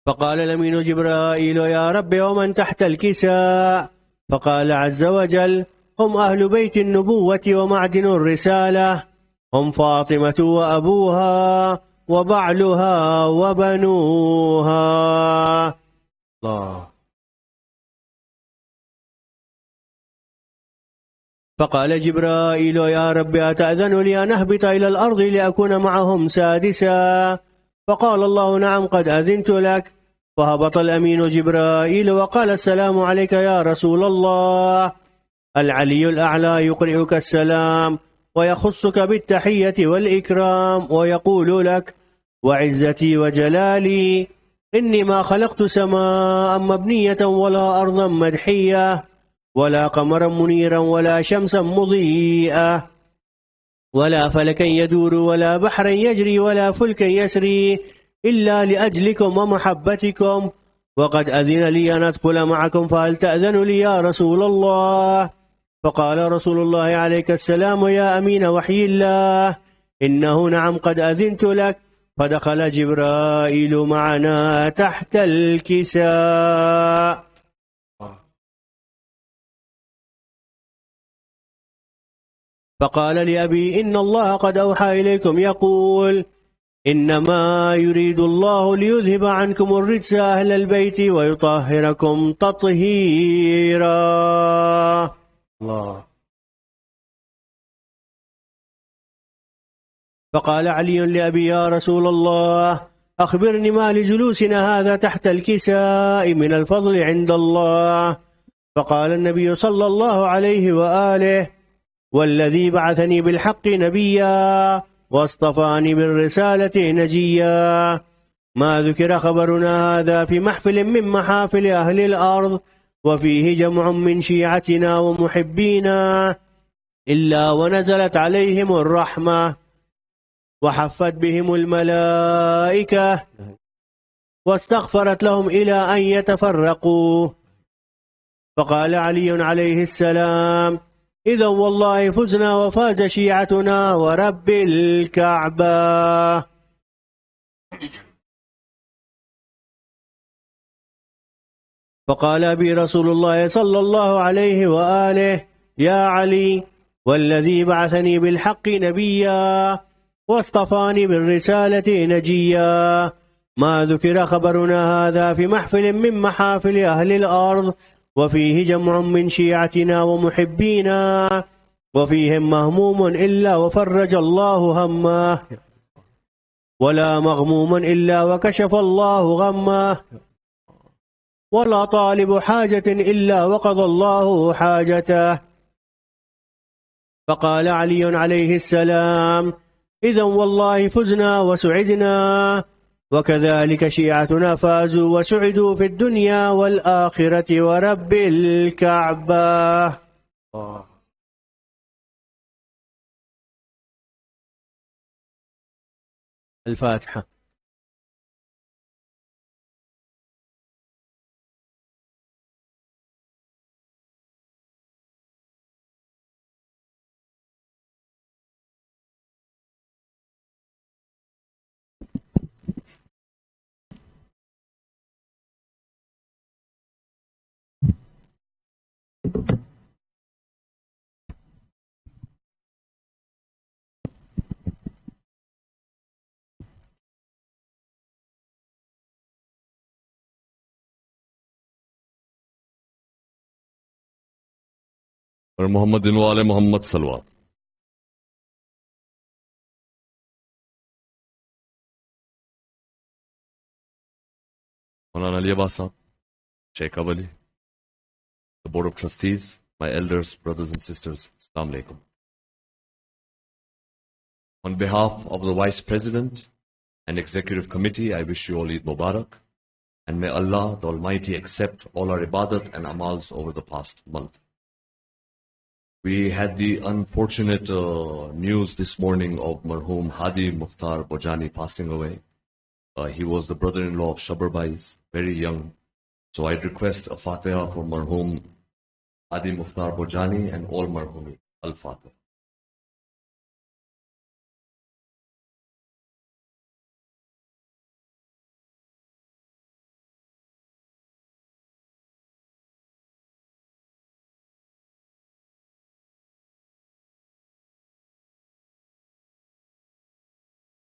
فقال الأمين جبرائيل يا رب ومن تحت الكساء؟ فقال عز وجل هم أهل بيت النبوة ومعدن الرسالة، هم فاطمة وأبوها وبعلها وبنوها. الله. فقال جبرائيل يا رب أتأذن لي أن أهبط إلى الأرض لأكون معهم سادسا؟ فقال الله نعم قد أذنت لك. فهبط الأمين جبرائيل وقال السلام عليك يا رسول الله. العلي الأعلى يقرئك السلام ويخصك بالتحية والإكرام ويقول لك وعزتي وجلالي إني ما خلقت سماء مبنية ولا أرضا مدحية ولا قمرا منيرا ولا شمسا مضيئة ولا فلكا يدور ولا بحرا يجري ولا فلكا يسري إلا لأجلكم ومحبتكم، وقد أذن لي أن أدخل معكم فهل تأذن لي يا رسول الله؟ فقال رسول الله عليك السلام يا أمين وحي الله إنه نعم قد أذنت لك. فدخل جبرائيل معنا تحت الكساء. فقال لأبي إن الله قد أوحى إليكم يقول إنما يريد الله ليذهب عنكم الرجس أهل البيت ويطهركم تطهيرا. الله. فقال علي لأبي يا رسول الله أخبرني ما لجلوسنا هذا تحت الكساء من الفضل عند الله. فقال النبي صلى الله عليه وآله والذي بعثني بالحق نبيا واصطفاني بالرسالة نجيا ما ذكر خبرنا هذا في محفل من محافل أهل الأرض وفيه جمع من شيعتنا ومحبينا إلا ونزلت عليهم الرحمة وحفت بهم الملائكة واستغفرت لهم إلى أن يتفرقوا. فقال علي عليه السلام إذا والله فزنا وفاز شيعتنا ورب الكعبة. فقال أبي رسول الله صلى الله عليه وآله يا علي والذي بعثني بالحق نبيا واصطفاني بالرسالة نجيا ما ذكر خبرنا هذا في محفل من محافل أهل الأرض وفيه جمع من شيعتنا ومحبينا وفيهم مهموم إلا وفرج الله همه ولا مغموم إلا وكشف الله غمه ولا طالب حاجة إلا وقضى الله حاجته. فقال علي عليه السلام إذا والله فزنا وسعدنا وكذلك شيعتنا فازوا وسعدوا في الدنيا والآخرة ورب الكعبة. الفاتحة. और मोहम्मद वाले Mohammad सलवात। Maulana Ali Abbas Sahab, Sheikh Awali, the Board of Trustees, my elders, brothers and sisters, Assalamu Alaikum. On behalf of the Vice President and Executive Committee, I wish you all Eid Mubarak, and may Allah the Almighty accept all our ibadat and amals over the past month. We had the unfortunate news this morning of Marhum Hadi Mukhtar Bojani passing away. He was the brother-in-law of Shabar Bhais, very young. So I'd request a Fatiha for Marhum Hadi Mukhtar Bojani and all Marhumi. Al-Fatiha.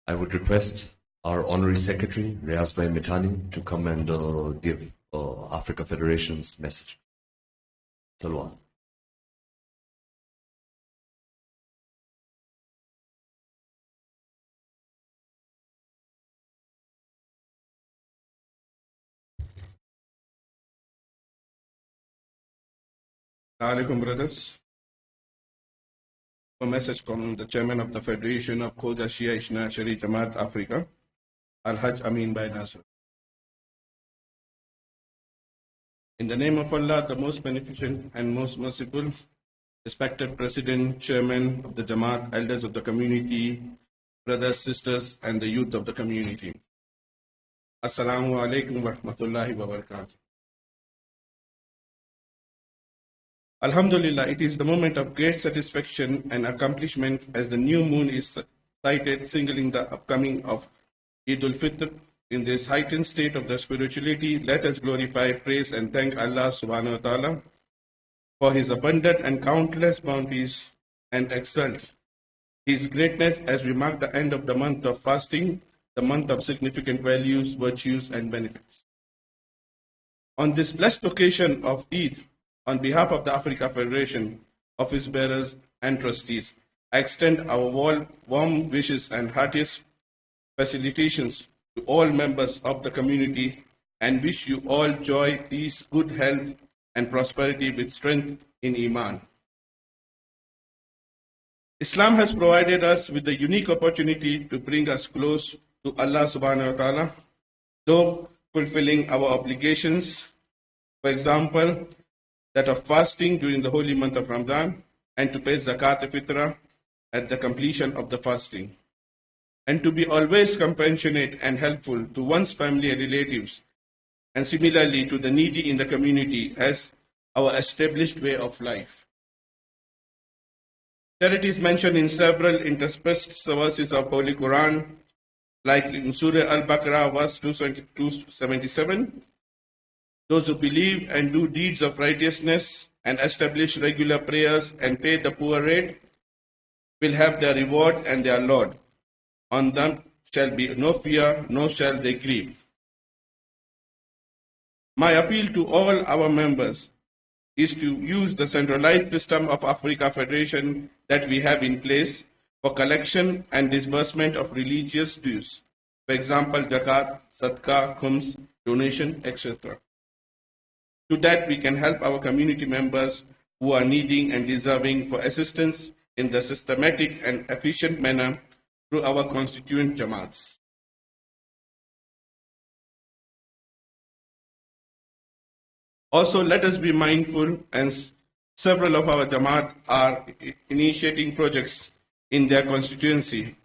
I would request our Honorary Secretary, Riaz Bhai Mithani, to come and give Africa Federation's message. Salwa. Alaikum, brothers. A message from the chairman of the Federation of Khoja Shia Ishna Shari Jamaat Africa, Al-Hajj Amin Bhai Nasr. In the name of Allah, the most beneficent and most merciful, respected President, Chairman of the Jamaat, elders of the community, brothers, sisters, and the youth of the community. Assalamu alaikum wa rahmatullahi wa barakatuh. Alhamdulillah, it is the moment of great satisfaction and accomplishment as the new moon is sighted, signaling the upcoming of Eid al-Fitr. In this heightened state of the spirituality, let us glorify, praise, and thank Allah subhanahu wa ta'ala for His abundant and countless bounties and exalt His greatness as we mark the end of the month of fasting, the month of significant values, virtues, and benefits. On this blessed occasion of Eid, on behalf of the Africa Federation, office bearers, and trustees, I extend our warm wishes and heartiest felicitations to all members of the community and wish you all joy, peace, good health, and prosperity with strength in Iman. Islam has provided us with the unique opportunity to bring us close to Allah subhanahu wa ta'ala, though fulfilling our obligations, for example, that of fasting during the holy month of Ramadan and to pay zakat al-fitra at the completion of the fasting, and to be always compassionate and helpful to one's family and relatives, and similarly to the needy in the community as our established way of life. Charity is mentioned in several interspersed verses of Holy Quran, like in Surah Al-Baqarah, verse 277. Those who believe and do deeds of righteousness and establish regular prayers and pay the poor rate will have their reward and their Lord. On them shall be no fear, nor shall they grieve. My appeal to all our members is to use the centralized system of Africa Federation that we have in place for collection and disbursement of religious dues, for example, zakat, sadaqah, khums, donation, etc. To that, we can help our community members who are needing and deserving for assistance in the systematic and efficient manner through our constituent Jamaats. Also, let us be mindful, and several of our Jamaat are initiating projects in their constituency,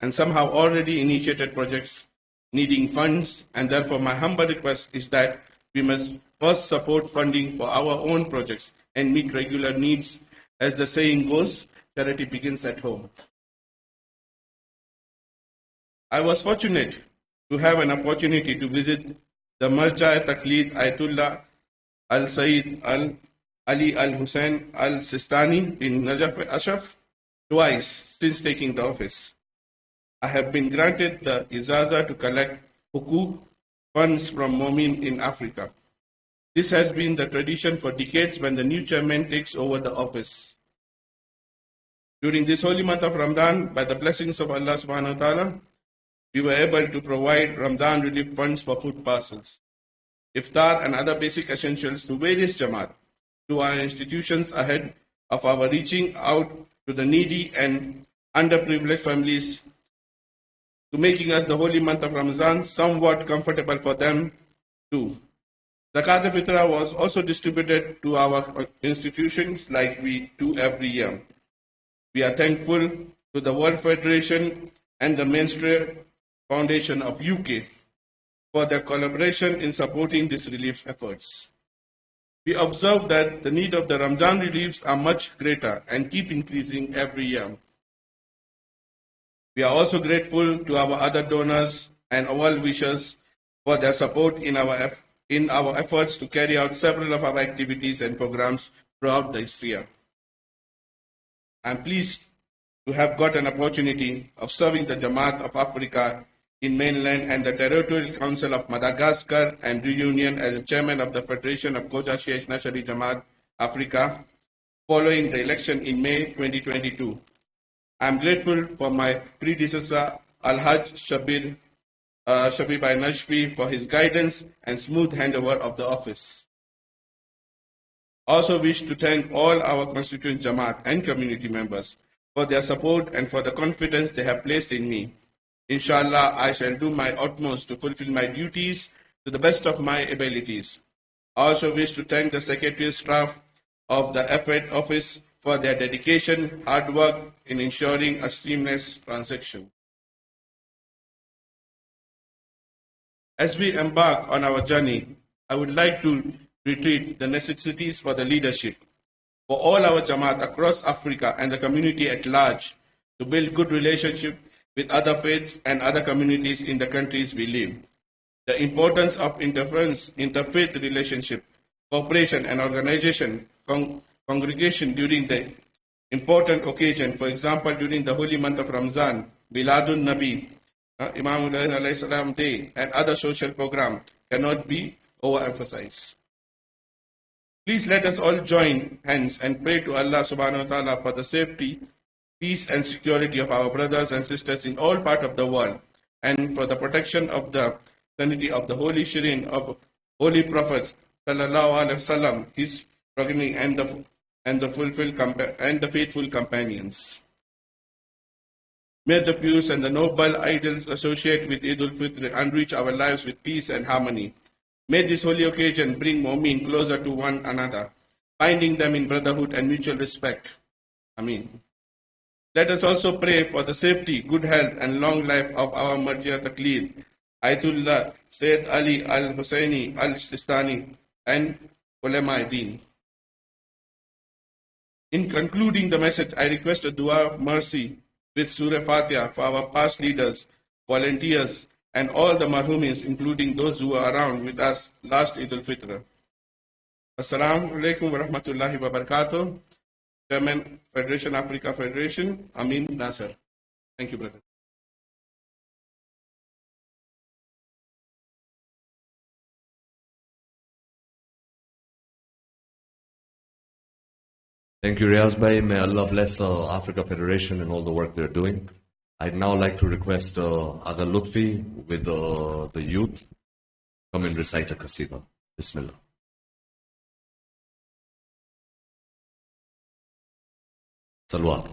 and some have already initiated projects needing funds, and therefore my humble request is that we must first support funding for our own projects and meet regular needs. As the saying goes, charity begins at home. I was fortunate to have an opportunity to visit the Marja Taqleed Ayatullah Al-Sayyid Ali Al-Hussein Al-Sistani in Najaf Ashraf twice since taking the office. I have been granted the ijaza to collect hukuk funds from Momin in Africa. This has been the tradition for decades when the new chairman takes over the office. During this holy month of Ramadan, by the blessings of Allah subhanahu wa ta'ala, we were able to provide Ramadan relief funds for food parcels, iftar and other basic essentials to various Jamaat, to our institutions ahead of our reaching out to the needy and underprivileged families, to making us the holy month of Ramadan somewhat comfortable for them too. Zakat al-Fitra was also distributed to our institutions like we do every year. We are thankful to the World Federation and the Mainstream Foundation of UK for their collaboration in supporting these relief efforts. We observe that the need of the Ramadan reliefs are much greater and keep increasing every year. We are also grateful to our other donors and well-wishers for their support in our efforts to carry out several of our activities and programs throughout this year. I am pleased to have got an opportunity of serving the Jamaat of Africa in mainland and the Territorial Council of Madagascar and Reunion as the chairman of the Federation of KSIJ Nashari Jamaat Africa following the election in May 2022. I am grateful for my predecessor Al-Hajj Shabi Bhai Nashfi for his guidance and smooth handover of the office. Also wish to thank all our constituent Jamaat and community members for their support and for the confidence they have placed in me. Inshallah, I shall do my utmost to fulfill my duties to the best of my abilities. I also wish to thank the Secretariat staff of the Effort Office for their dedication, hard work in ensuring a seamless transaction. As we embark on our journey, I would like to reiterate the necessities for the leadership, for all our Jamaat across Africa and the community at large, to build good relationships with other faiths and other communities in the countries we live. The importance of interfaith relationship, cooperation and organization, congregation during the important occasion, for example, during the holy month of Ramadan, Miladun Nabi, Imambargah Day, and other social programs cannot be overemphasized. Please let us all join hands and pray to Allah subhanahu wa ta'ala for the safety, peace and security of our brothers and sisters in all parts of the world, and for the protection of the sanity of the Holy Shireen of Holy Prophet sallallahu alaihi wasallam, his progeny and the faithful companions. May the pious and the noble idols associate with Eid al-Fitr and enrich our lives with peace and harmony. May this holy occasion bring Mu'min closer to one another, binding them in brotherhood and mutual respect. Ameen. Let us also pray for the safety, good health, and long life of our Marja Taqleed, Ayatullah Sayyid Ali al-Husseini al-Sistani, and Ulama Deen. In concluding the message, I request a dua of mercy with Surah Fatiha for our past leaders, volunteers, and all the marhumins, including those who are around with us last Eid al-Fitr. Assalamu alaikum wa rahmatullahi wa barakatuh. Chairman, Federation Africa Federation, Amin Nasser. Thank you, brother. Thank you, Riaz Bhai. May Allah bless Africa Federation and all the work they're doing. I'd now like to request Aga Lutfi with the youth come and recite a Qasida. Bismillah. Salwat.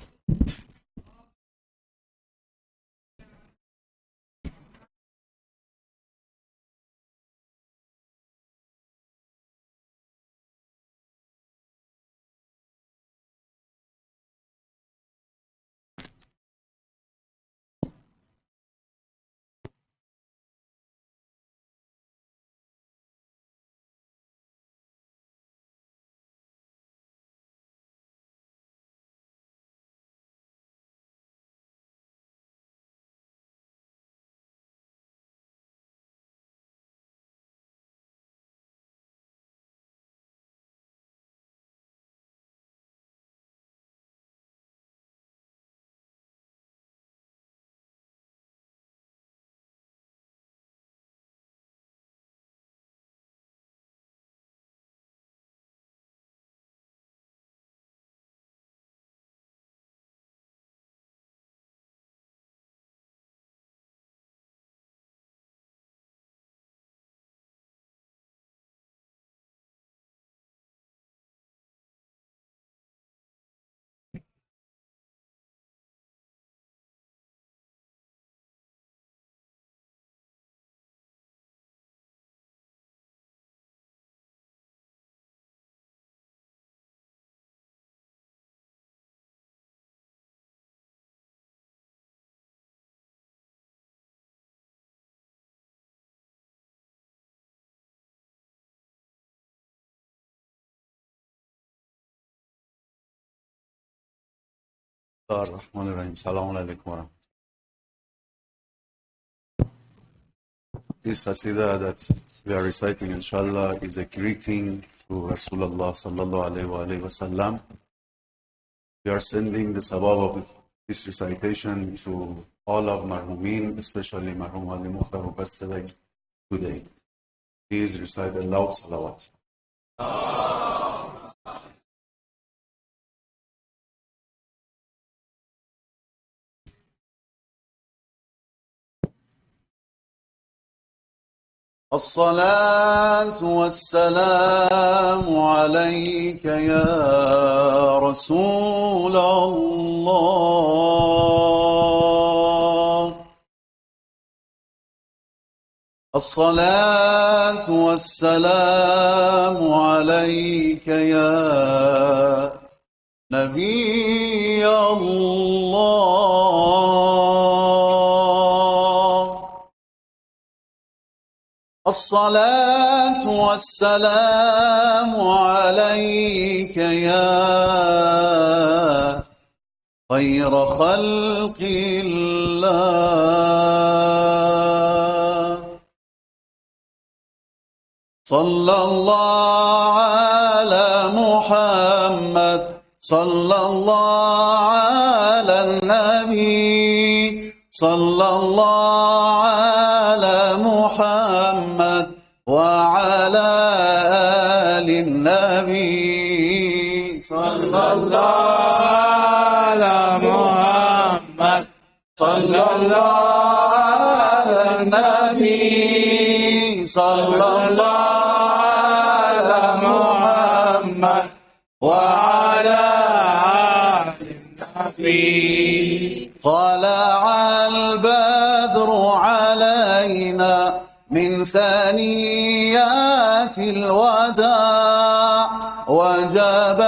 Assalamu alaikum. This Qasida that we are reciting, inshallah, is a greeting to Rasulullah sallallahu alayhi wa sallam. We are sending the sabab of this recitation to all of Marhumin, especially Marhum Ali Mukhtar who passed away today. Please recite a loud salawat. الصلاة والسلام عليك يا رسول الله. الصلاة والسلام عليك يا نبي الله. الصلاة والسلام عليك يا خير خلق الله. صلى الله على محمد، صلى الله على النبي، صلى الله على محمد وعلى آل النبي. صلى الله على محمد، صلى الله على النبي، صلى الله على محمد وعلى آل النبي. طلع البدر علينا من ثنيات الوداع، وجب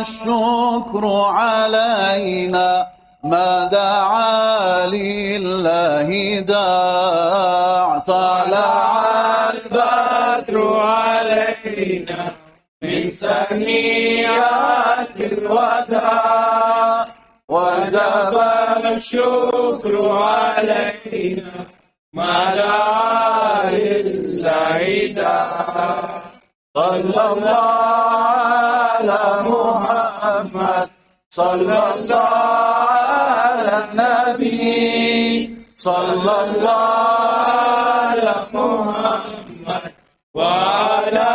الشكر علينا ما دعا لله داع. طلع البدر علينا من ثنيات الوداع، وجب الشكر علينا ما دعا لله داع. صلى الله على محمد، صلى الله على النبي، صلى الله على محمد وعلى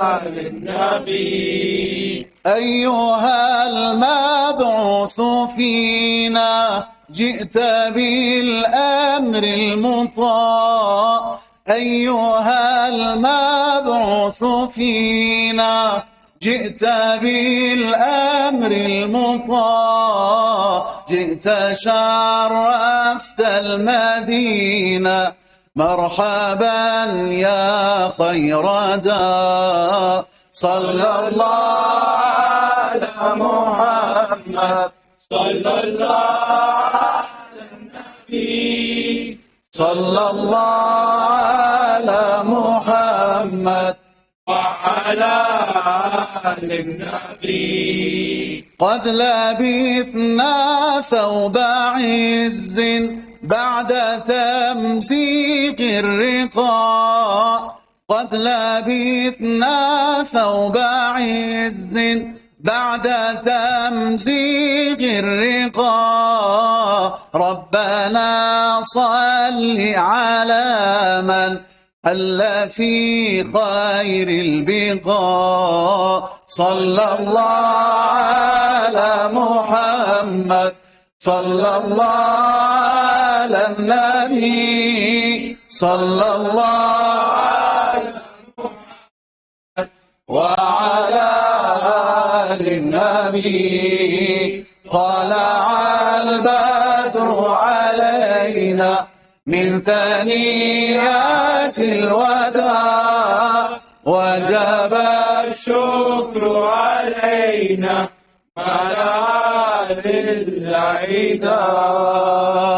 آل النبي. أيها المبعوث فينا جئت بالأمر المطاع. أيها المبعوث فينا جئت بالأمر المطاع. جئت شرفت المدينة، مرحبا يا خير داع. صلى الله على محمد، صلى الله على النبي، صلى الله على محمد وعلى آل النبي. قد لبثنا ثوب عز بعد تمزيق الرقاع. قد لبثنا ثوب عز بعد تمزيق الرقاع. ربنا صل على من حل في خير البقاع. صلى الله على محمد، صلى الله على النبي، صلى الله على محمد وعلى آل النبي. طلع البدر علينا من ثنيات الوداع، وجب الشكر علينا على للعدا.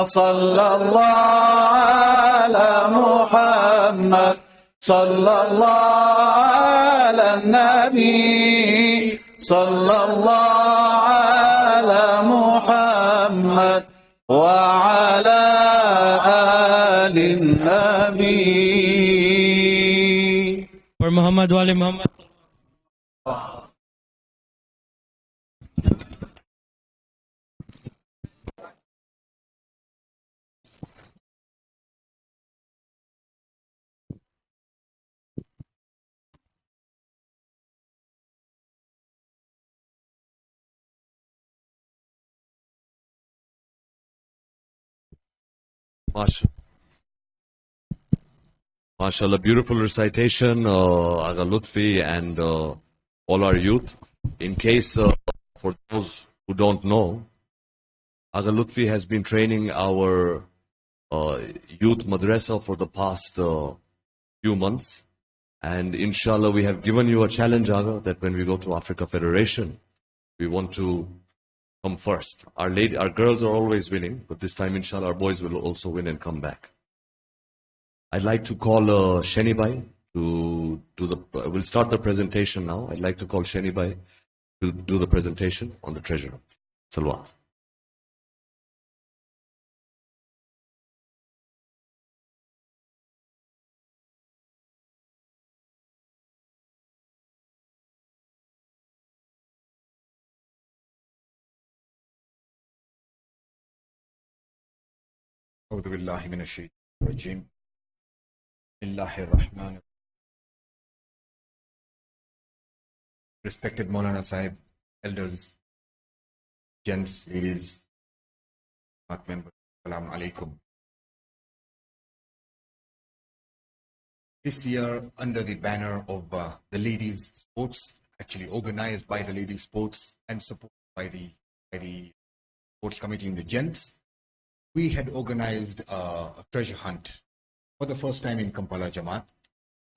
صلى الله على محمد، صلى الله على النبي، صلى الله على محمد وعلى آل النبي. For Muhammad wa ali Muhammad. MashaAllah, beautiful recitation, Agha Lutfi and all our youth. In case, for those who don't know, Agha Lutfi has been training our youth madrasa for the past few months. And inshallah, we have given you a challenge, Agha, that when we go to Africa Federation, we want to come first. Our girls are always winning, but this time, inshallah, our boys will also win and come back. I'd like to call Shenibai to do the. We'll start the presentation now. I'd like to call Shenibai to do the presentation on the treasurer. Salwa. أعوذ بالله من الشيطان الرجيم بسم الله الرحمن الرحيم. Respected Maulana Sahib, elders, gents, ladies, Jamaat members, Assalamu alaikum. This year, under the banner of the ladies sports, actually organized by the ladies sports and supported by the sports committee in the gents, we had organized a treasure hunt for the first time in Kampala Jamaat.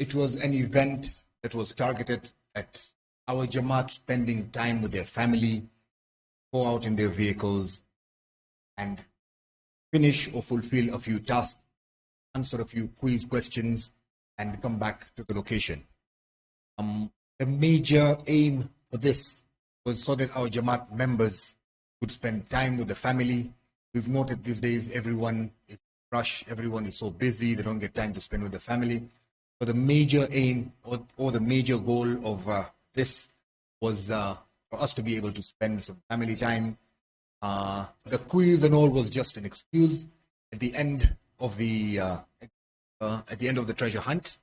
It was an event that was targeted at our Jamaat spending time with their family, go out in their vehicles, and finish or fulfill a few tasks, answer a few quiz questions, and come back to the location. The major aim for this was so that our Jamaat members could spend time with the family. We've noted these days everyone is rushed, everyone is so busy, they don't get time to spend with the family. But the major aim or the major goal of this was for us to be able to spend some family time. The quiz and all was just an excuse. At the end of the treasure hunt,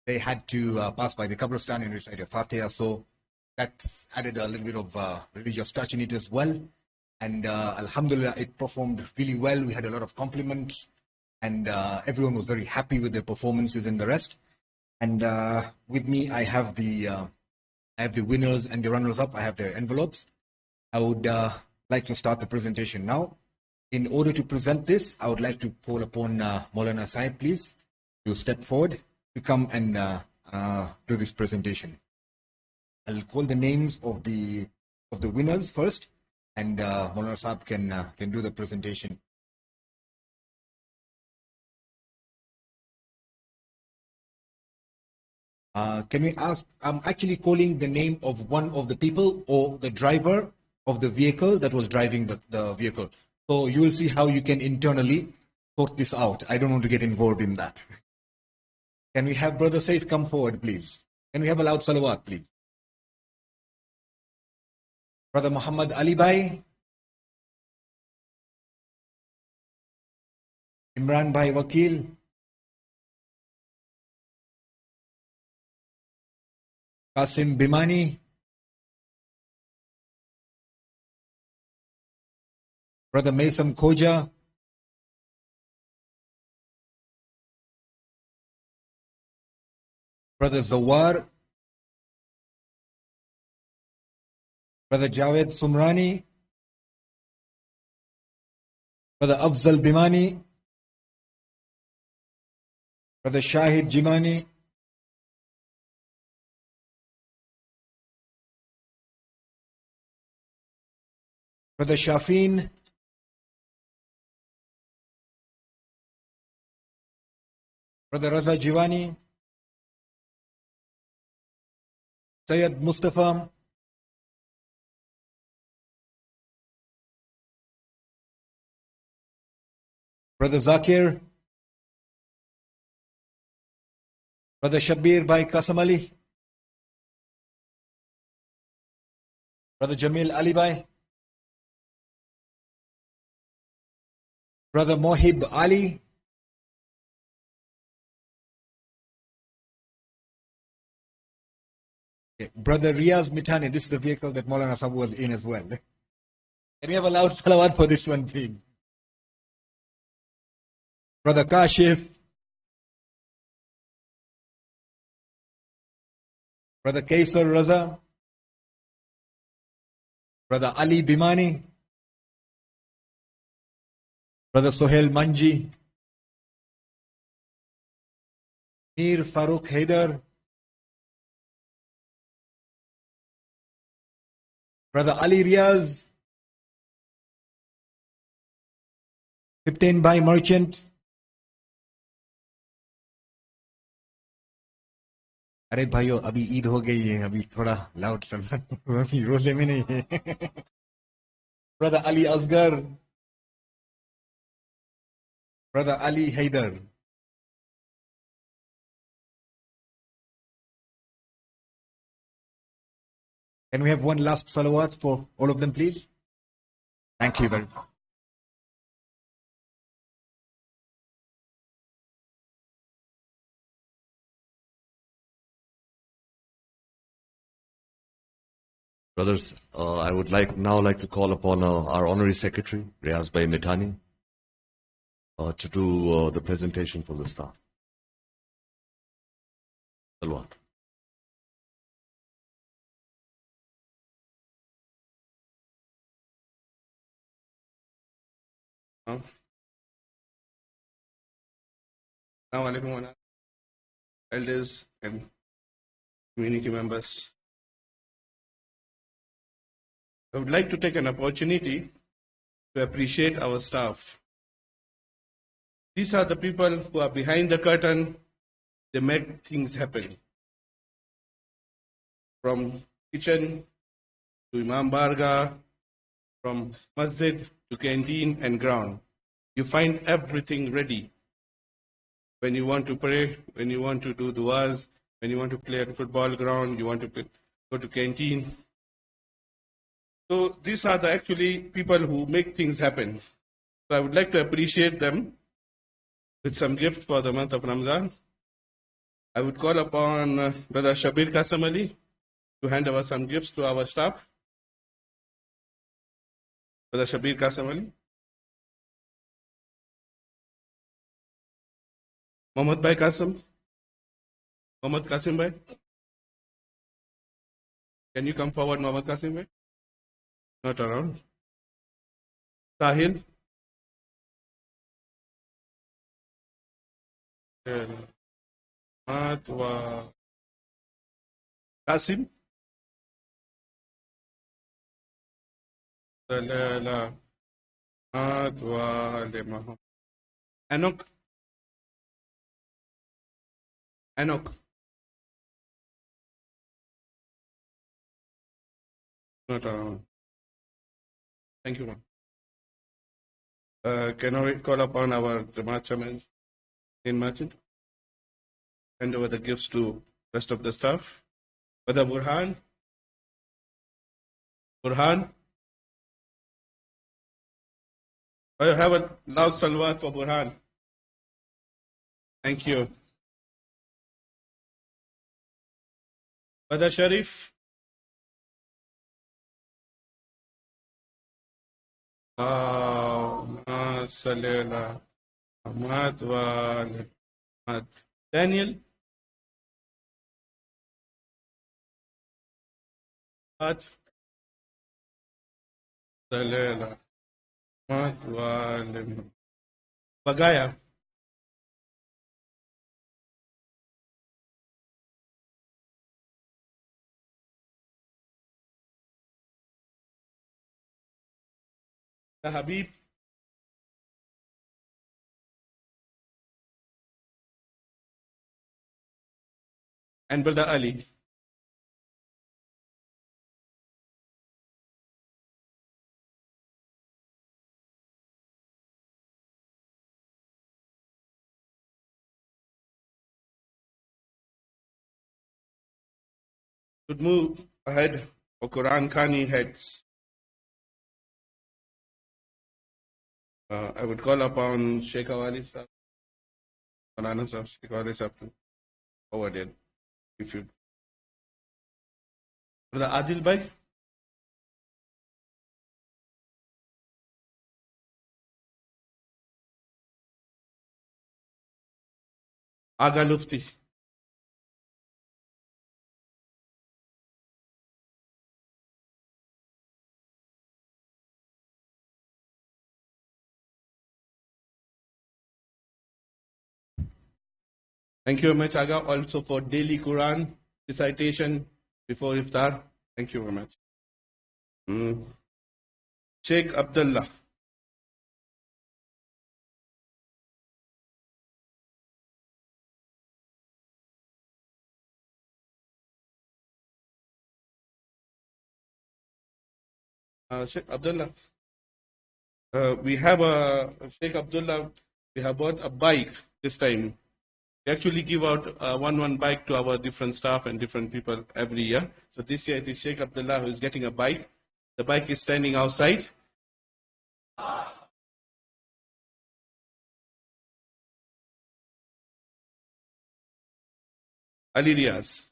they had to pass by the Qabristan and recite a Fatiha, so that added a little bit of religious touch in it as well. And Alhamdulillah, it performed really well. We had a lot of compliments, and everyone was very happy with their performances and the rest. And with me, I have the winners and the runners-up. I have their envelopes. I would like to start the presentation now. In order to present this, I would like to call upon Maulana Sahib, please, to step forward to come and do this presentation. I'll call the names of the winners first, and Maulana Sahib can do the presentation. Can we ask? I'm actually calling the name of one of the people or the driver of the vehicle that was driving the vehicle. So you will see how you can internally sort this out. I don't want to get involved in that. Can we have Brother Saif come forward, please? Can we have a loud salawat, please? Brother Muhammad Ali Bhai, Imran Bhai Wakil, Qasim Bimani, Brother Mason Khoja, Brother Zawar, Brother Javed Sumrani, Brother Afzal Bimani, Brother Shahid Jimani, Brother Shafin, Brother Raza Jivani, Sayyid Mustafa, Brother Zakir, Brother Shabir Bhai Qasam Ali, Brother Jamil Ali Bhai, Brother Mohib Ali, Brother Riaz Mitani. This is the vehicle that Maulana Sahib was in as well. Can we have a loud salawat for this one, please? Brother Kashif, Brother Kaisar Raza, Brother Ali Bimani, Brother Sohail Manji, Mir Farooq Haider, Brother Ali Riaz, 15 by Merchant. अरे भाइयों अभी ईद हो गई है अभी थोड़ा loud चलना अभी रोजे में नहीं है Brother Ali Asgar, Brother Ali Haider. Can we have one last salawat for all of them, please? Thank you very much. Brothers, I would now like to call upon our Honorary Secretary, Riaz Bhai Mithani, to do the presentation for the staff. Salwat. Assalamu alaikum, elders and community members. I would like to take an opportunity to appreciate our staff. These are the people who are behind the curtain. They make things happen. From kitchen to Imambargah, from masjid to canteen and ground. You find everything ready. When you want to pray, when you want to do du'as, when you want to play at football ground, you want to go to canteen. So these are the actually people who make things happen. So I would like to appreciate them with some gift for the month of Ramadan. I would call upon Brother Shabir Kasamali to hand over some gifts to our staff. Brother Shabir Kasamali. Mohammad Bhai Qasim. Mohammad Qasim Bhai. Can you come forward, Mohammad Qasim Bhai? Not around. Sahil. Matwa. Qasim. Salala. Matwa. Anok. Anok. Not around. Thank you, ma'am. Can I call upon our Jamaat Chairman in Merchant? Hand over the gifts to rest of the staff. Brother Burhan. Burhan. I have a loud salawat for Burhan. Thank you. Brother Sharif. Daniel. Bagaya. The Habib. And Brother Ali. Would move ahead for Quran Khani heads. I would call upon Sheikh Awali Sahib, Malana Sahib, Sheikh Awali Sahib to forward it. If you. Brother Adil Bhai. Aga Lufti. Thank you very much, Aga, also for daily Quran recitation before iftar. Thank you very much. Sheikh Abdullah. Sheikh Abdullah. We have Sheikh Abdullah. We have bought a bike this time. We actually give out one bike to our different staff and different people every year. So this year it is Sheikh Abdullah who is getting a bike. The bike is standing outside. Ali Riaz.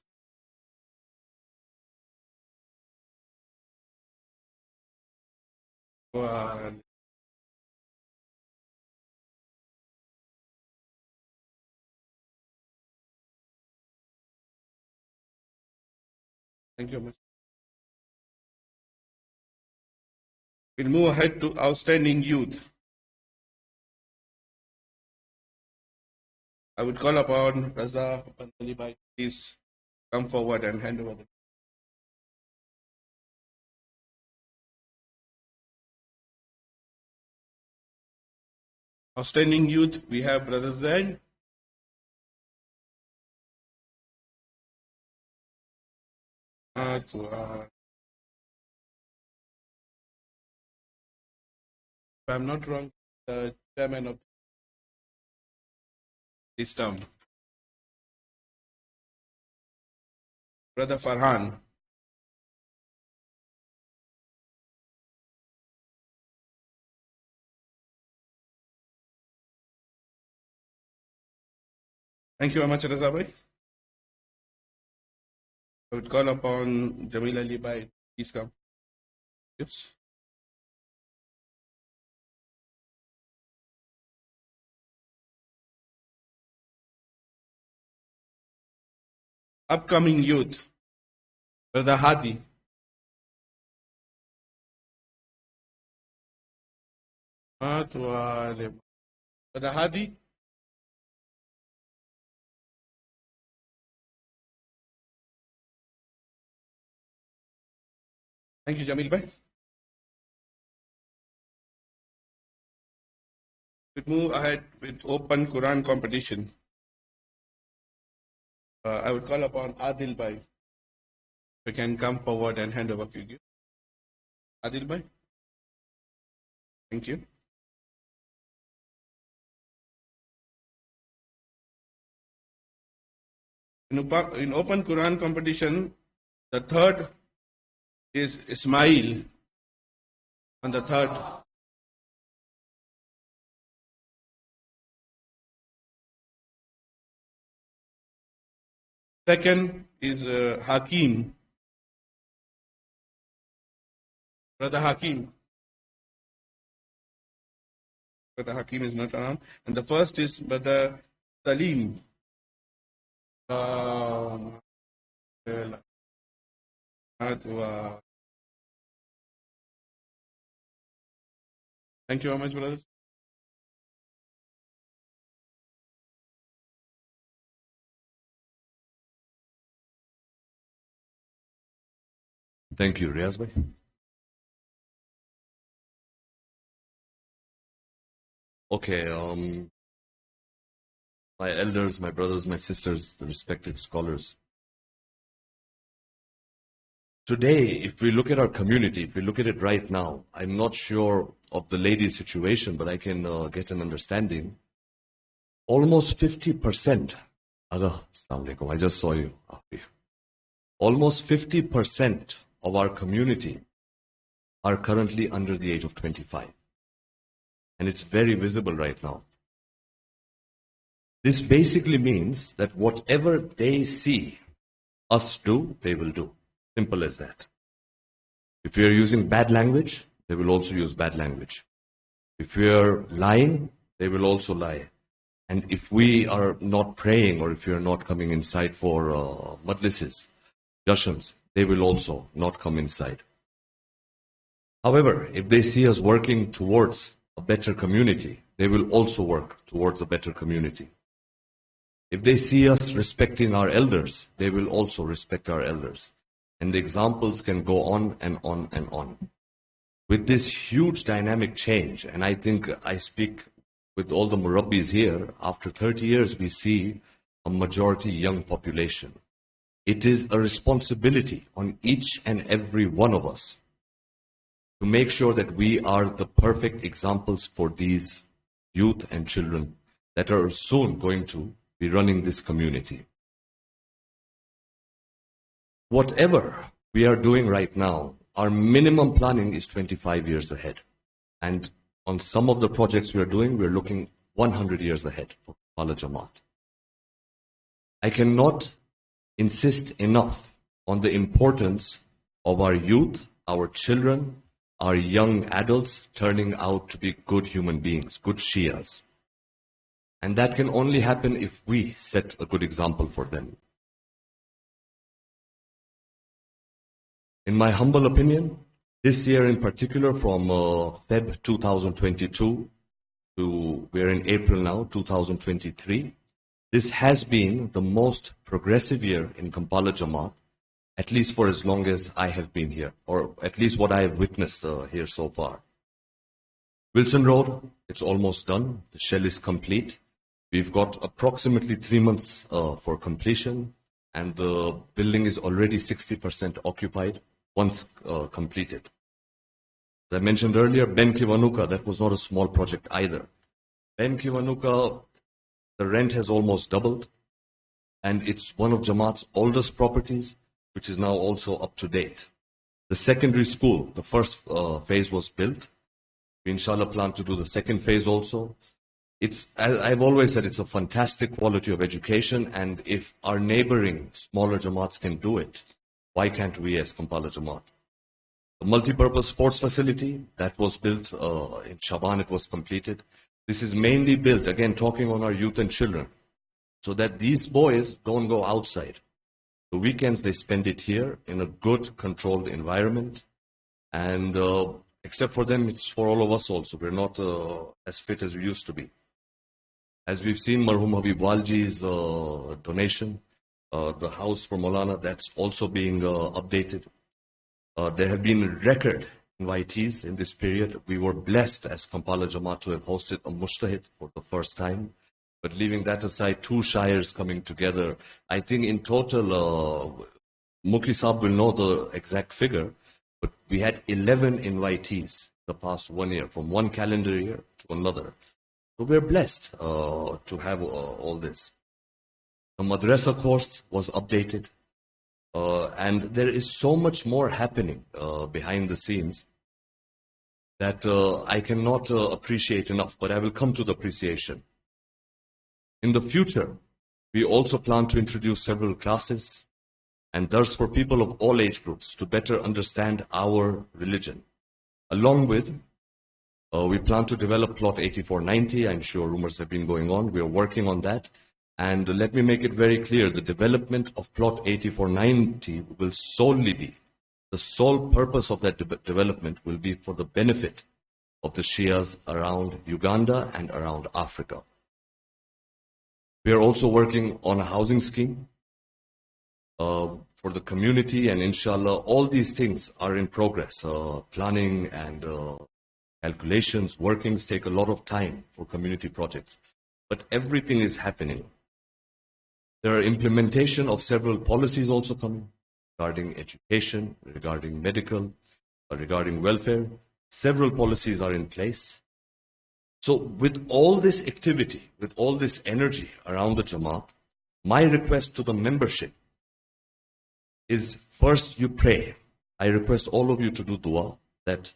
Thank you very much. We'll move ahead to outstanding youth. I would call upon Raza Panali, please come forward and hand over the. Outstanding youth, we have Brother Zain. If I'm not wrong, the chairman of this town, Brother Farhan. Thank you very much, Raza Bhai. I would call upon Jamil Ali Bhai, please come. Yes. Upcoming youth, Brother Hadi. Brother Hadi. Thank you, Jamil Bhai. We move ahead with open Quran competition. I would call upon Adil Bhai. We can come forward and hand over to you. Adil Bhai. Thank you. In open Quran competition, the third is Ismail on the third. Second is Hakim. Brother Hakim. Brother Hakim is not around. And the first is Brother Salim. Thank you very much, brothers. Thank you, Riaz Bhai. Okay, my elders, my brothers, my sisters, the respected scholars. Today, if we look at our community, if we look at it right now, I'm not sure of the lady's situation, but I can get an understanding. Almost 50%. Assalamu alaikum, I just saw you. Almost 50% of our community are currently under the age of 25. And it's very visible right now. This basically means that whatever they see us do, they will do. Simple as that. If we are using bad language, they will also use bad language. If we are lying, they will also lie. And if we are not praying, or if we are not coming inside for majlises, jashans, they will also not come inside. However, if they see us working towards a better community, they will also work towards a better community. If they see us respecting our elders, they will also respect our elders. And the examples can go on and on and on. With this huge dynamic change, and I think I speak with all the Murabbis here, after 30 years we see a majority young population. It is a responsibility on each and every one of us to make sure that we are the perfect examples for these youth and children that are soon going to be running this community. Whatever we are doing right now, our minimum planning is 25 years ahead. And on some of the projects we are doing, we're looking 100 years ahead for Kampala Jamaat. I cannot insist enough on the importance of our youth, our children, our young adults turning out to be good human beings, good Shias. And that can only happen if we set a good example for them. In my humble opinion, this year in particular, from Feb 2022 to, we're in April now, 2023, this has been the most progressive year in Kampala Jamaat, at least for as long as I have been here, or at least what I have witnessed here so far. Wilson Road, it's almost done. The shell is complete. We've got approximately 3 months for completion, and the building is already 60% occupied once completed. As I mentioned earlier, Ben Kiwanuka, that was not a small project either. Ben Kiwanuka, the rent has almost doubled, and it's one of Jamaat's oldest properties, which is now also up to date. The secondary school, the first phase was built. We inshallah plan to do the second phase also. I've always said it's a fantastic quality of education, and if our neighboring smaller Jamaats can do it, why can't we as Kampala Jamaat? The multi-purpose sports facility that was built in Shaban, it was completed. This is mainly built, again, talking on our youth and children, so that these boys don't go outside. The weekends, they spend it here in a good, controlled environment. And except for them, it's for all of us also. We're not as fit as we used to be. As we've seen, Marhum Habib Walji's donation, the house for Maulana, that's also being updated. There have been record invitees in this period. We were blessed as Kampala Jamaat to have hosted a Mushtahid for the first time. But leaving that aside, 2 shires coming together, I think in total, Muki Saab will know the exact figure, but we had 11 invitees the past 1 year, from one calendar year to another. So we're blessed to have all this. The madrasa course was updated, and there is so much more happening behind the scenes that I cannot appreciate enough, but I will come to the appreciation. In the future, we also plan to introduce several classes and dars for people of all age groups to better understand our religion. Along with, we plan to develop Plot 8490. I'm sure rumors have been going on. We are working on that. And let me make it very clear, the development of Plot 8490 will solely be, the sole purpose of that development will be for the benefit of the Shias around Uganda and around Africa. We are also working on a housing scheme for the community, and inshallah, all these things are in progress. Planning and calculations, workings take a lot of time for community projects, but everything is happening. There are implementation of several policies also coming regarding education, regarding medical, regarding welfare. Several policies are in place. So with all this activity, with all this energy around the Jamaat, my request to the membership is, first you pray. I request all of you to do dua, that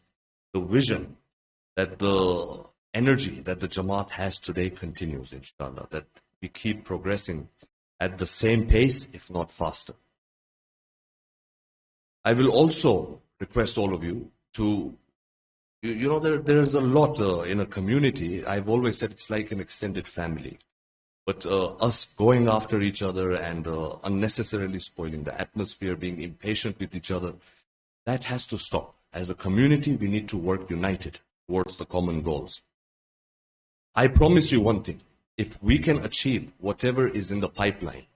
the vision, that the energy that the Jamaat has today continues, inshallah, that we keep progressing at the same pace, if not faster. I will also request all of you to, there's a lot in a community. I've always said it's like an extended family. But us going after each other and unnecessarily spoiling the atmosphere, being impatient with each other, that has to stop. As a community, we need to work united towards the common goals. I promise you one thing. If we can achieve whatever is in the pipeline,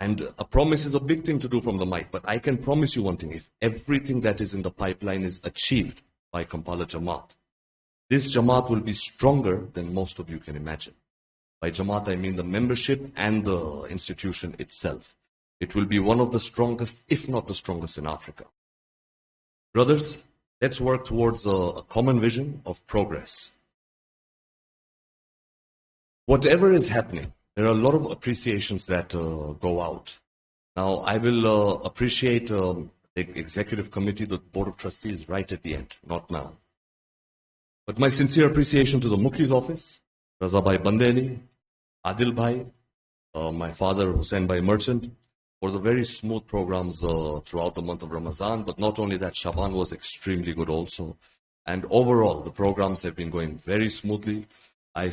and a promise is a big thing to do from the mic, but I can promise you one thing. If everything that is in the pipeline is achieved by Kampala Jamaat, this Jamaat will be stronger than most of you can imagine. By Jamaat, I mean the membership and the institution itself. It will be one of the strongest, if not the strongest in Africa. Brothers, let's work towards a common vision of progress. Whatever is happening, there are a lot of appreciations that go out. Now, I will appreciate the executive committee, the board of trustees, right at the end, not now. But my sincere appreciation to the Mufti's office, Raza Bhai Bandeli, Adil Bhai, my father Hussain Bhai Merchant, for the very smooth programs throughout the month of Ramadan. But not only that, Shaban was extremely good also. And overall, the programs have been going very smoothly. I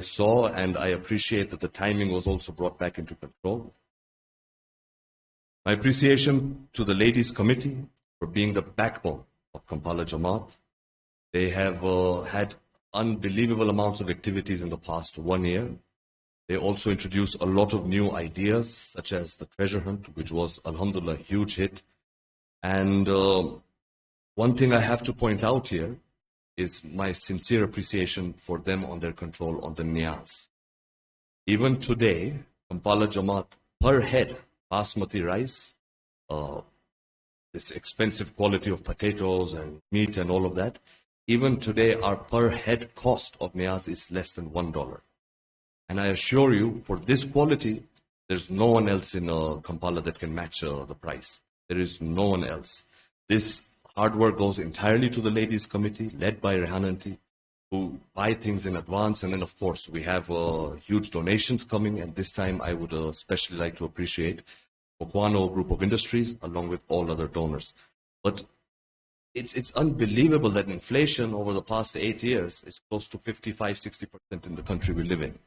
saw and I appreciate that the timing was also brought back into control. My appreciation to the Ladies Committee for being the backbone of Kampala Jamaat. They have had unbelievable amounts of activities in the past 1 year. They also introduced a lot of new ideas, such as the treasure hunt, which was, alhamdulillah, a huge hit. And one thing I have to point out here is my sincere appreciation for them on their control on the niyaz. Even today, Kampala Jamaat per head, basmati rice, this expensive quality of potatoes and meat and all of that, even today our per head cost of niyaz is less than $1. And I assure you, for this quality, there's no one else in Kampala that can match the price. There is no one else. This hard work goes entirely to the Ladies Committee, led by Rehananti, who buy things in advance. And then, of course, we have huge donations coming. And this time, I would especially like to appreciate Okwano Group of Industries, along with all other donors. But it's unbelievable that inflation over the past 8 years is close to 55-60% in the country we live in.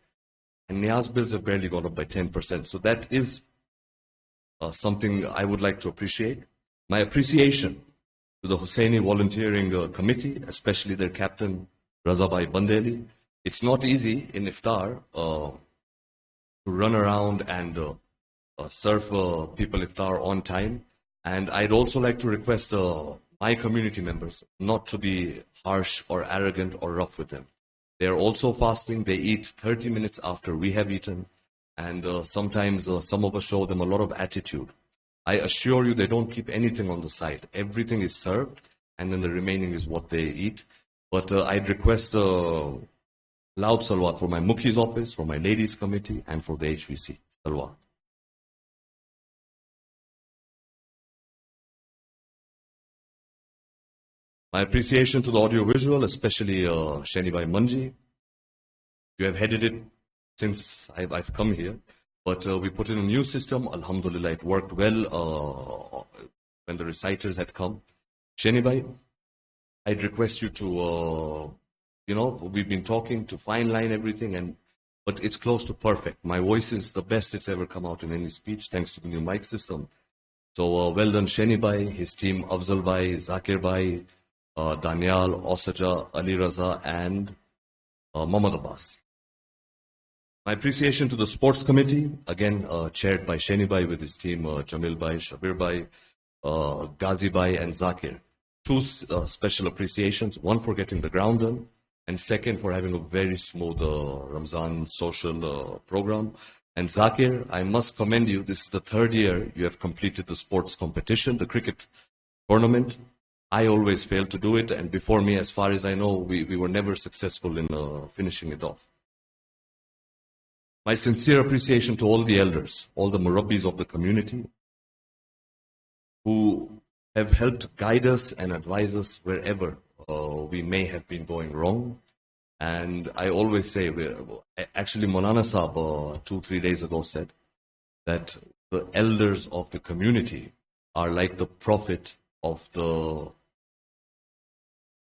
And Niyaz bills have barely gone up by 10%. So that is something I would like to appreciate. My appreciation to the Hussaini Volunteering Committee, especially their captain, Raza Bhai Bandeli. It's not easy in iftar to run around and serve people iftar on time. And I'd also like to request my community members not to be harsh or arrogant or rough with them. They are also fasting. They eat 30 minutes after we have eaten. And sometimes some of us show them a lot of attitude. I assure you they don't keep anything on the side. Everything is served, and then the remaining is what they eat. But I'd request loud salawat for my Mukhi's office, for my Ladies Committee, and for the HVC. Salawat. My appreciation to the audiovisual, especially Sheni Bhai Manji. You have headed it since I've come here. But we put in a new system. Alhamdulillah, it worked well when the reciters had come. Sheni Bhai, I'd request you to, we've been talking to fine line everything, but it's close to perfect. My voice is the best it's ever come out in any speech, thanks to the new mic system. So well done, Sheni Bhai, his team, Afzal Bhai, Zakir Bhai, Danial, Osaja, Ali Raza, and Muhammad Abbas. My appreciation to the sports committee, again chaired by Sheni Bhai with his team, Jamil Bhai, Shabir Bhai, Ghazi Bhai, and Zakir. Two special appreciations, one for getting the ground done, and second for having a very smooth Ramzan social program. And Zakir, I must commend you. This is the 3rd year you have completed the sports competition, the cricket tournament. I always failed to do it, and before me, as far as I know, we were never successful in finishing it off. My sincere appreciation to all the elders, all the murabbis of the community, who have helped guide us and advise us wherever we may have been going wrong. And I always say, actually Maulana Sahab 2-3 days ago said that the elders of the community are like the prophet of the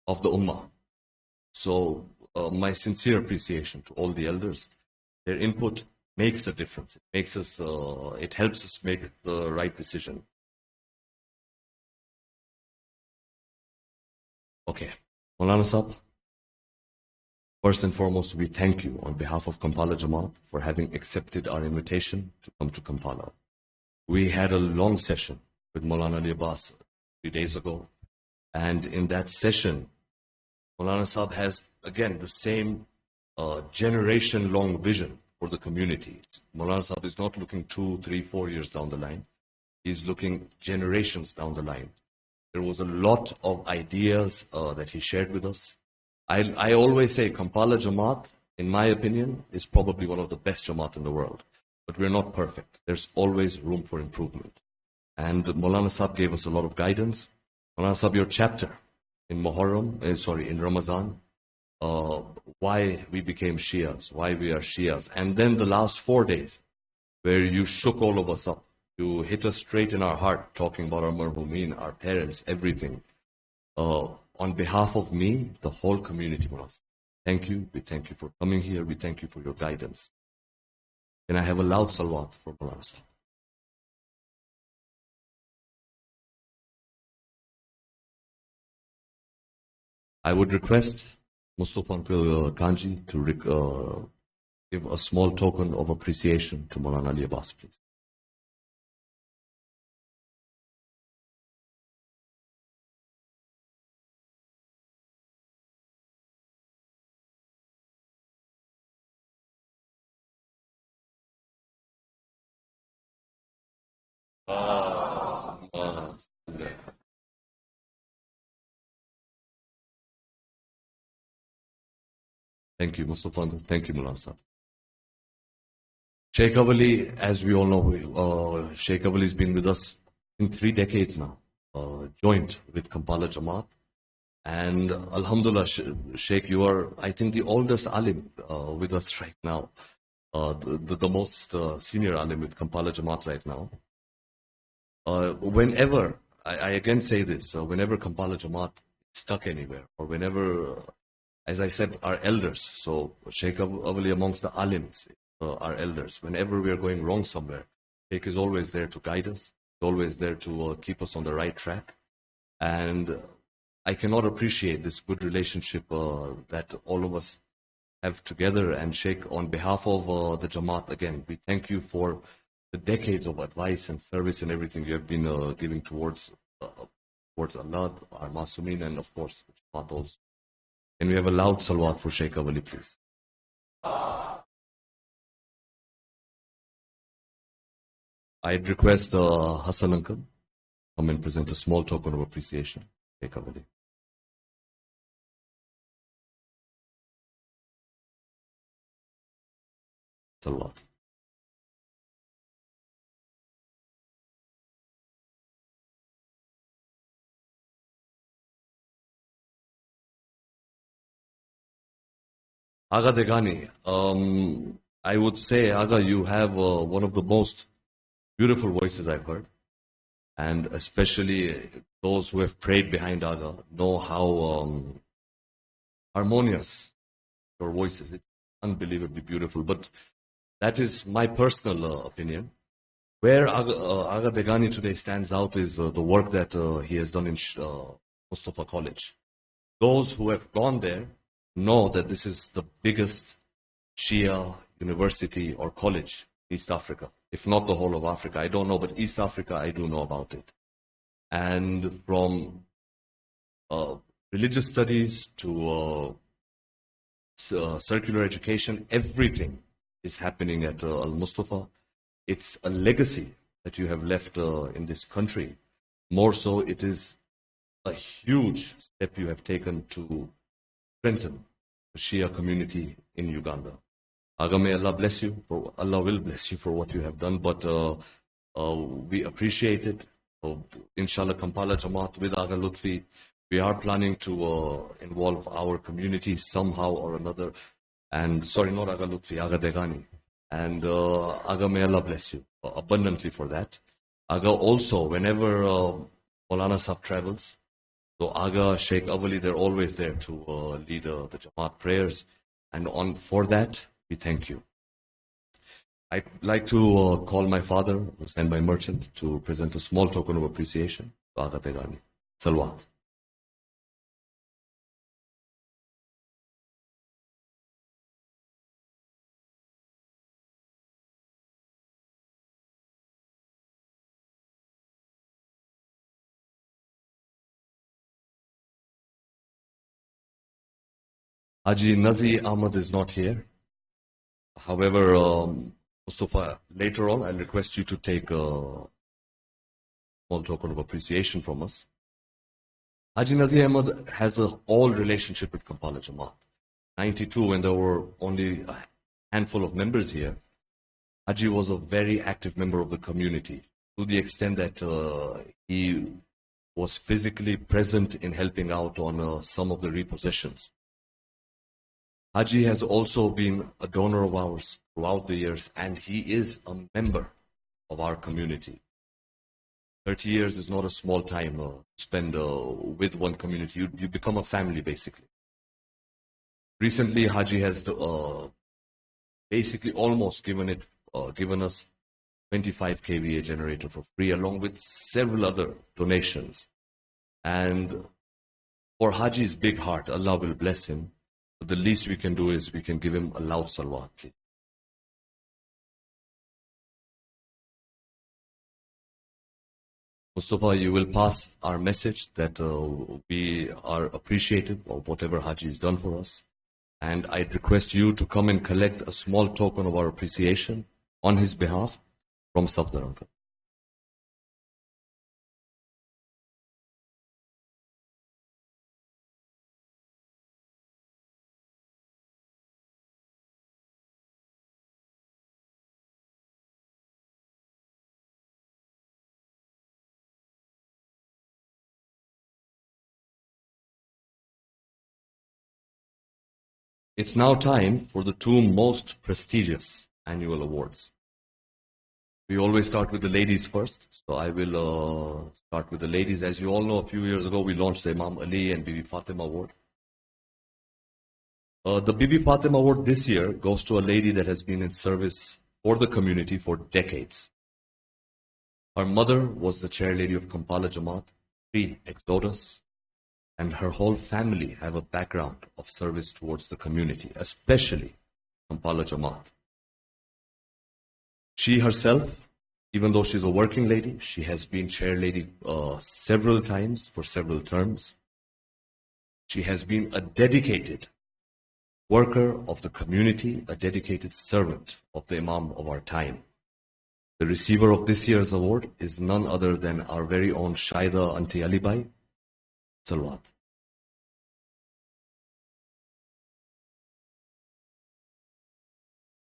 Ummah. So my sincere appreciation to all the elders. Their input makes a difference. It helps us make the right decision. Okay, Maulana Sahab, first and foremost, we thank you on behalf of Kampala Jamaat for having accepted our invitation to come to Kampala. We had a long session with Maulana Ali Abbas 3 days ago, and in that session, Maulana Sahab has, again, the same generation-long vision for the community. Maulana Sahab is not looking 2, 3, 4 years down the line. He's looking generations down the line. There was a lot of ideas that he shared with us. I always say Kampala Jamaat, in my opinion, is probably one of the best Jamaat in the world. But we're not perfect. There's always room for improvement. And Maulana Sahab gave us a lot of guidance. Maulana Sahab, your chapter in in Ramadan, why we became Shias, why we are Shias. And then the last 4 days, where you shook all of us up. You hit us straight in our heart, talking about our marhumeen, our parents, everything. On behalf of me, the whole community, Maulana, thank you. We thank you for coming here. We thank you for your guidance. Can I have a loud salawat for Maulana Sahab? I would request Mustafa Uncle Kanji to give a small token of appreciation to Maulana Ali Abbas, please. Thank you, Mustafa Uncle. Thank you, Maulana Sahab. Sheikh Awali, as we all know, Sheikh Awali has been with us in 3 decades now, joined with Kampala Jamaat. And Alhamdulillah, Sheikh, you are, I think, the oldest alim with us right now, the most senior alim with Kampala Jamaat right now. Whenever, I again say this, whenever Kampala Jamaat is stuck anywhere, or whenever, as I said, our elders, so Sheikh Awali amongst the alims, our elders, whenever we are going wrong somewhere, Sheikh is always there to guide us, always there to keep us on the right track. And I cannot appreciate this good relationship that all of us have together. And Sheikh, on behalf of the Jamaat, again, we thank you for the decades of advice and service and everything you have been giving towards Allah, our Masumin, and of course, the Jamaat also. Can we have a loud salawat for Sheikh Awali, please? I'd request Hassan Uncle come and present a small token of appreciation. Sheikh Awali. Salawat. Aga Degani, I would say, Aga, you have one of the most beautiful voices I've heard. And especially those who have prayed behind Aga know how harmonious your voice is. It's unbelievably beautiful. But that is my personal opinion. Where Aga Begani today stands out is the work that he has done in Mustafa College. Those who have gone there know that this is the biggest Shia university or college in East Africa, if not the whole of Africa. I don't know, but East Africa, I do know about it. And from religious studies to circular education, everything is happening at Al-Mustafa. It's a legacy that you have left in this country. More so, it is a huge step you have taken to strengthen the Shia community in Uganda. Aga, may Allah bless you. Allah will bless you for what you have done, but we appreciate it. Inshallah, Kampala Jamaat with Aga Lutfi, we are planning to involve our community somehow or another. And sorry, not Aga Lutfi, Aga Degani. And Aga, may Allah bless you abundantly for that. Aga also, whenever Maulana Sahab travels, so Aga, Sheikh Awali, they're always there to lead the Jamaat prayers. And for that, we thank you. I'd like to call my father, Hussain Bhai Merchant, to present a small token of appreciation. Aga Pegani. Salwat. Haji Nazi Ahmad is not here. However, Mustafa, later on, I'll request you to take a small token of appreciation from us. Haji Nazi Ahmad has a all relationship with Kampala Jamaat. 92, when there were only a handful of members here, Haji was a very active member of the community, to the extent that he was physically present in helping out on some of the repossessions. Haji has also been a donor of ours throughout the years, and he is a member of our community. 30 years is not a small time to spend with one community. You become a family, basically. Recently, Haji has basically almost given us 25 kVA generator for free, along with several other donations. And for Haji's big heart, Allah will bless him. But the least we can do is we can give him a loud salawat, please. Mustafa, you will pass our message that we are appreciative of whatever Haji has done for us. And I'd request you to come and collect a small token of our appreciation on his behalf from Safdar uncle. It's now time for the two most prestigious annual awards. We always start with the ladies first, so I will start with the ladies. As you all know, a few years ago we launched the Imam Ali and Bibi Fatima Award. The Bibi Fatima Award this year goes to a lady that has been in service for the community for decades. Her mother was the chair lady of Kampala Jamaat, pre-Exodus, and her whole family have a background of service towards the community, especially Kampala Jamaat. She herself, even though she's a working lady, she has been chair lady several times for several terms. She has been a dedicated worker of the community, a dedicated servant of the Imam of our time. The receiver of this year's award is none other than our very own Shaida Auntie Alibai. Salwat.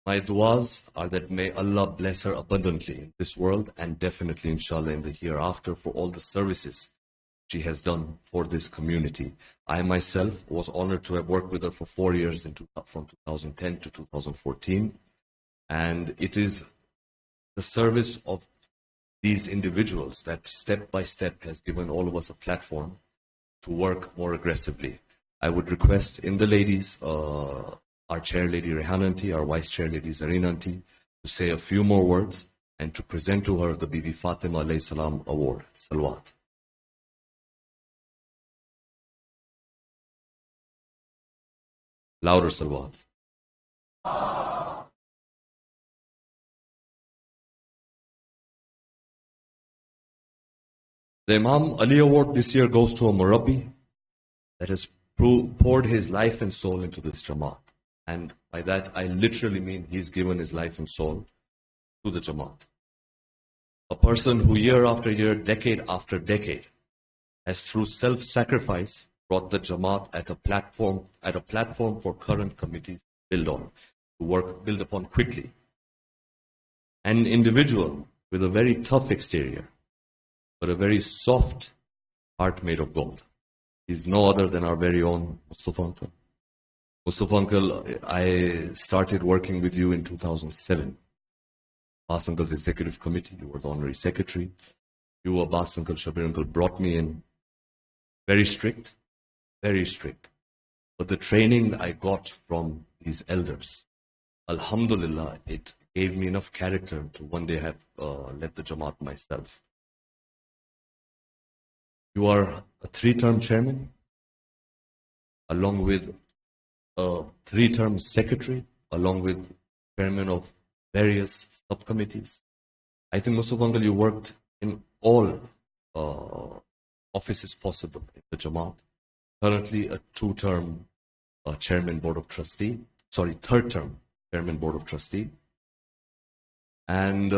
My du'as are that may Allah bless her abundantly in this world and definitely, inshallah, in the hereafter for all the services she has done for this community. I myself was honored to have worked with her for 4 years from 2010 to 2014. And it is the service of these individuals that step by step has given all of us a platform to work more aggressively. I would request in the ladies, our chair lady Rehan Auntie, our vice chair lady Zareen Auntie, to say a few more words and to present to her the Bibi Fatima alayhi salam award. Salwat. Louder salwat. The Imam Ali Award this year goes to a Murabbi that has poured his life and soul into this Jamaat. And by that, I literally mean he's given his life and soul to the Jamaat. A person who year after year, decade after decade, has through self-sacrifice brought the Jamaat at a platform for current committees to build upon quickly. An individual with a very tough exterior, but a very soft heart made of gold. He's no other than our very own Mustafa uncle. Mustafa uncle, I started working with you in 2007. Abbas uncle's executive committee, you were the honorary secretary. You, Abbas uncle, Shabir uncle brought me in. Very strict, very strict. But the training I got from these elders, alhamdulillah, it gave me enough character to one day have led the Jamaat myself. You are a 3-term chairman, along with a 3-term secretary, along with chairman of various subcommittees. I think, Mustafa Uncle, you worked in all offices possible in the Jamaat. Currently a 2-term chairman board of trustee, 3rd-term chairman board of trustee. And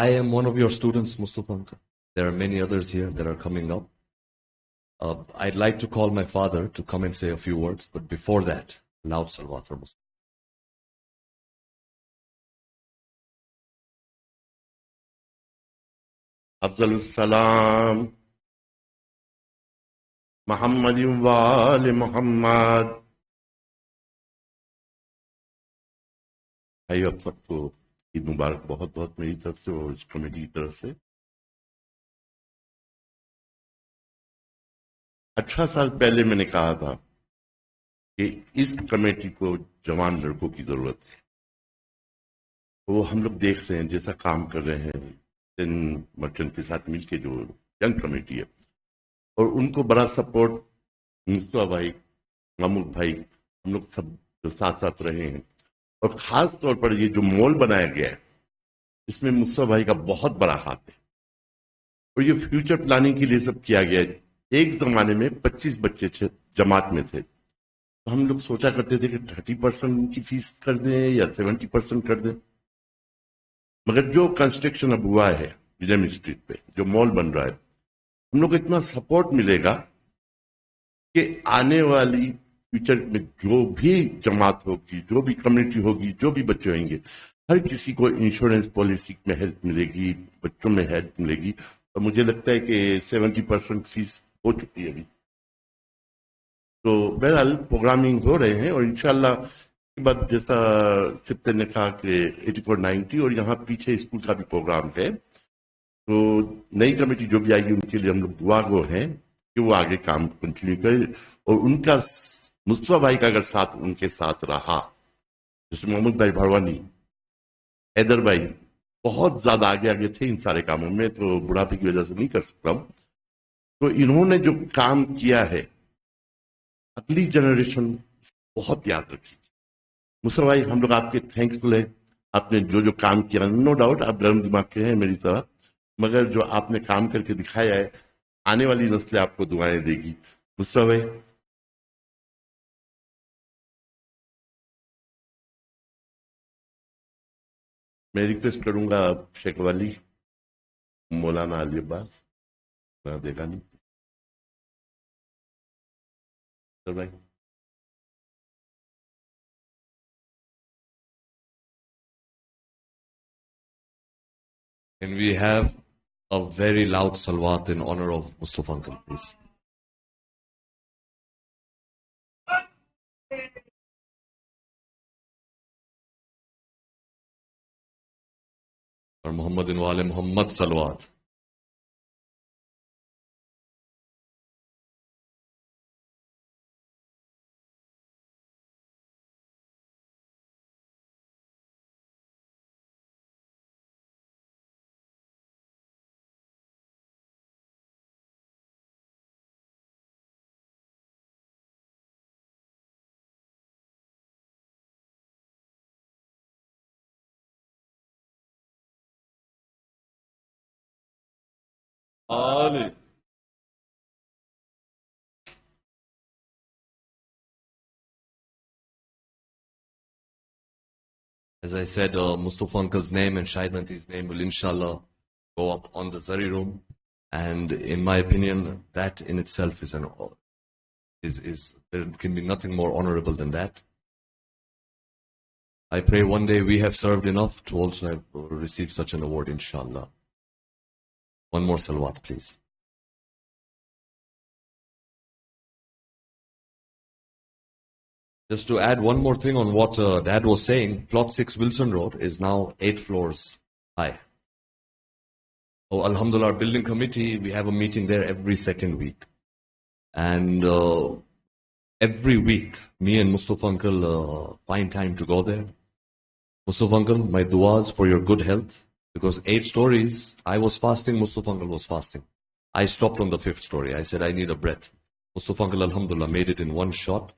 I am one of your students, Mustafa Uncle. There are many others here that are coming up. I'd like to call my father to come and say a few words, but before that, loud salawat for Mustafa. أفضل السلام محمد وآل محمد. بھائی آپ سب کو عید مبارک بہت بہت میری طرف سے اور اس کمیٹی کی طرف سے. 18 سال پہلے میں نے کہا تھا کہ اس کمیٹی کو جوان لڑکوں کی ضرورت ہے. وہ ہم لوگ دیکھ رہے ہیں جیسا کام کر رہے ہیں مرچنٹ کے ساتھ مل کے جو ینگ کمیٹی ہے, اور ان کو بڑا سپورٹ مصطفیٰ بھائی, محمود بھائی, ہم لوگ سب جو ساتھ ساتھ رہے ہیں. اور خاص طور پر یہ جو مال بنایا گیا ہے اس میں مصطفیٰ بھائی کا بہت بڑا ہاتھ ہے, اور یہ فیوچر پلاننگ کے لیے سب کیا گیا ہے. ایک زمانے میں 25 بچے جماعت میں تھے, تو ہم لوگ سوچا کرتے تھے کہ 30% کی فیس کر دیں یا 70% کر دیں. مگر جو کنسٹرکشن اب ہوا ہے وجم اسٹریٹ پہ, جو مال بن رہا ہے, ہم لوگ کو اتنا سپورٹ ملے گا کہ آنے والی فیوچر میں جو بھی جماعت ہوگی, جو بھی کمیونٹی ہوگی, جو بھی بچے ہوئیں گے, ہر کسی کو انشورنس پالیسی میں ہیلپ ملے گی, بچوں میں ہیلپ ملے گی. اور مجھے لگتا ہے کہ 70% فیس ہو چکی ہے ابھی. تو بہرحال پروگرامنگ ہو رہے ہیں, اور انشاءاللہ کے بعد جیسا سپتے نے کہا کہ 84-90 اور یہاں پیچھے اسکول کا بھی پروگرام ہے. تو نئی کمیٹی جو بھی آئے گی ان کے لیے ہم لوگ دعا گو ہیں کہ وہ آگے کام کنٹینیو کرے. اور ان کا مصطفیٰ بھائی کا اگر ساتھ ان کے ساتھ رہا, جیسے محمد بھائی بھروانی, حیدر بھائی بہت زیادہ آگے تھے ان سارے کاموں میں, تو بڑھاپے کی وجہ سے نہیں کر سکتا ہوں. تو انہوں نے جو کام کیا ہے اگلی جنریشن بہت یاد رکھی. مصطفیٰ بھائی ہم لوگ آپ کے تھینکس فل ہیں, آپ نے جو کام کیا, نو ڈاؤٹ آپ گرم دماغ کے ہیں میری طرح, مگر جو آپ نے کام کر کے دکھایا ہے آنے والی نسلیں آپ کو دعائیں دے گی. مصطفیٰ بھائی میں ریکویسٹ کروں گا شیخ والی مولانا علی عباس دیکھا نہیں سر بھائی. Can we have a very loud salawat in honor of Mustafa Uncle, please? اور محمد وال محمد salawat. Ali. As I said, Mustafa Uncle's name and Shahid Nanti's name will inshallah go up on the Zari room, and in my opinion, that in itself is there can be nothing more honorable than that. I pray one day we have served enough to also have received such an award, inshallah. One more salawat, please. Just to add one more thing on what Dad was saying, Plot 6 Wilson Road is now 8 floors high. Oh, Alhamdulillah, our building committee, we have a meeting there every second week. And every week, me and Mustafa Uncle find time to go there. Mustafa Uncle, my duas for your good health, because 8 stories, I was fasting, Mustafa Uncle was fasting. I stopped on the 5th story. I said, I need a breath. Mustafa Uncle, alhamdulillah, made it in one shot.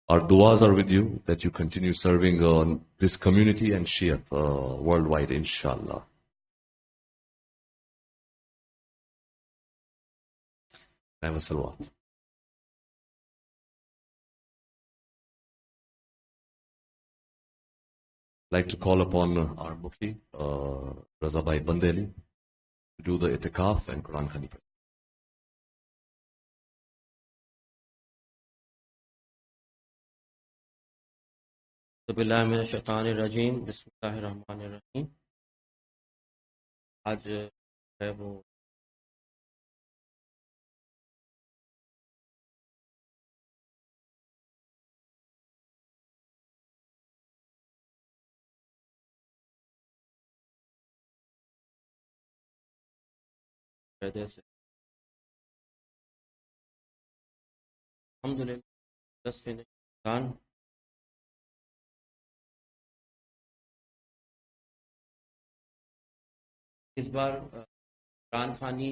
Our duas are with you, that you continue serving this community and Shiat worldwide, inshallah. Have a salawat. I'd like to call upon our Mufti, Raza Bhai Bandeli, to do the itikaf and Quran Khani. باللہ من الشیطان الرجیم بسم اللہ الرحمن الرحیم. آج ہے وہ الحمدللہ 10 رمضان اس بار قرآن خوانی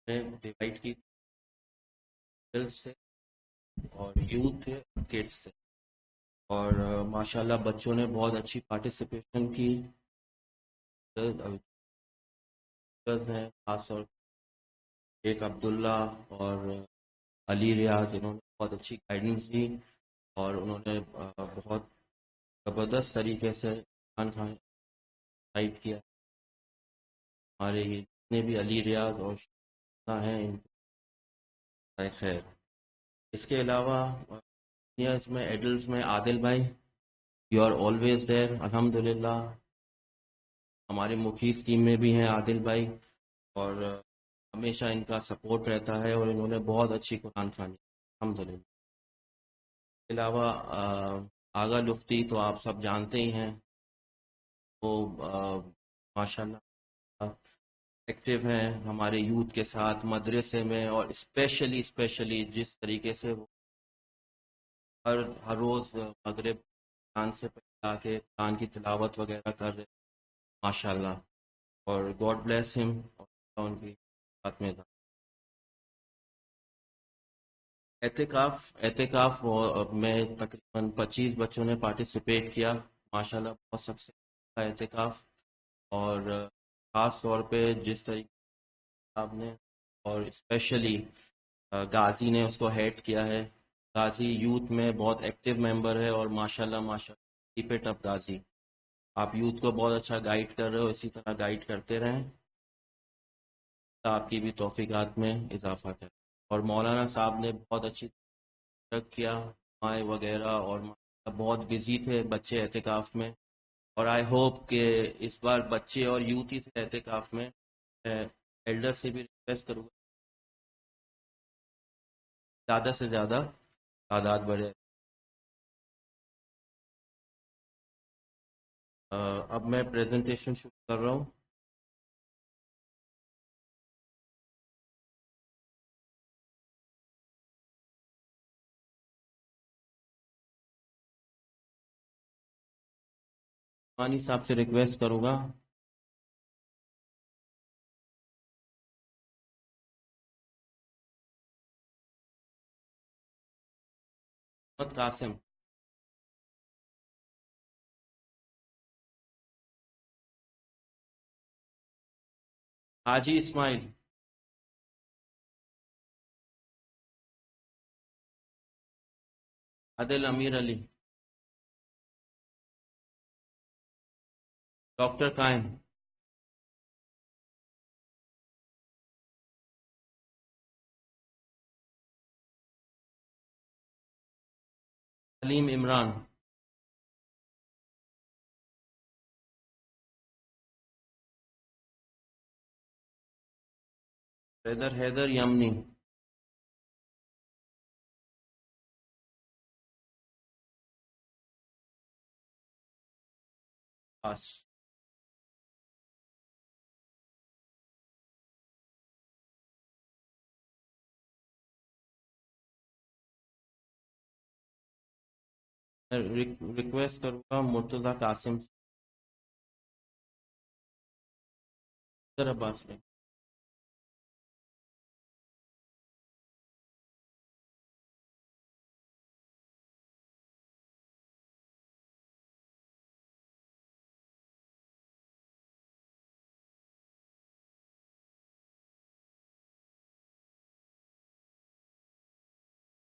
نے ڈیوائڈ کی سے اور یوتھ تھے کڈس تھے اور ماشاءاللہ بچوں نے بہت اچھی پارٹیسپیشن کی ہیں خاص طور پر ایک عبداللہ اور علی ریاض انہوں نے بہت اچھی گائیڈنس دی اور انہوں نے بہت زبردست طریقے سے قرآن خوانی گائیڈ کیا. ہمارے یہ جتنے بھی علی ریاض اور ہیں ان کو خیر. اس کے علاوہ اس میں ایڈلٹس میں عادل بھائی یو آر آلویز دیر الحمدللہ. ہمارے مکھی اسکیم میں بھی ہیں عادل بھائی اور ہمیشہ ان کا سپورٹ رہتا ہے اور انہوں نے بہت اچھی قرآن خوانی الحمدللہ. اس کے علاوہ آغا لفتی تو آپ سب جانتے ہی ہیں وہ ماشاءاللہ ایکٹیو ہیں ہمارے یوتھ کے ساتھ مدرسے میں اور اسپیشلی جس طریقے سے وہ ہر روز مغرب قرآن سے پہلے آ کے قرآن کی تلاوت وغیرہ کر رہے ماشاءاللہ اور گاڈ بلیس ہم اور ان کی ساتھ میں اعتکاف میں تقریباً 25 بچوں نے پارٹیسپیٹ کیا ماشاءاللہ بہت سکسیس کا اعتکاف اور خاص طور پہ جس طریقے آپ نے اور اسپیشلی غازی نے اس کو ہیڈ کیا ہے. غازی یوتھ میں بہت ایکٹیو ممبر ہے اور ماشاءاللہ کیپ اٹ اپ غازی. آپ یوتھ کو بہت اچھا گائیڈ کر رہے ہو, اسی طرح گائیڈ کرتے رہیں, آپ کی بھی توفیقات میں اضافہ کریں. اور مولانا صاحب نے بہت اچھی تک کیا مائیں وغیرہ اور بہت بزی تھے بچے اعتکاف میں اور آئی ہوپ کہ اس بار بچے اور یوتھ ہی تھے اعتکاف میں. ایلڈر سے بھی ریکویسٹ کروں گا زیادہ سے زیادہ تعداد بڑھے. اب میں پریزنٹیشن شروع کر رہا ہوں. مانی صاحب سے ریکویسٹ کروں گا محمد قاسم حاجی اسماعیل عادل امیر علی ڈاکٹر قائم سلیم عمران حیدر یمنی پاس میں ریکویسٹ کروں گا مرتضی قاسم سر عباس نے.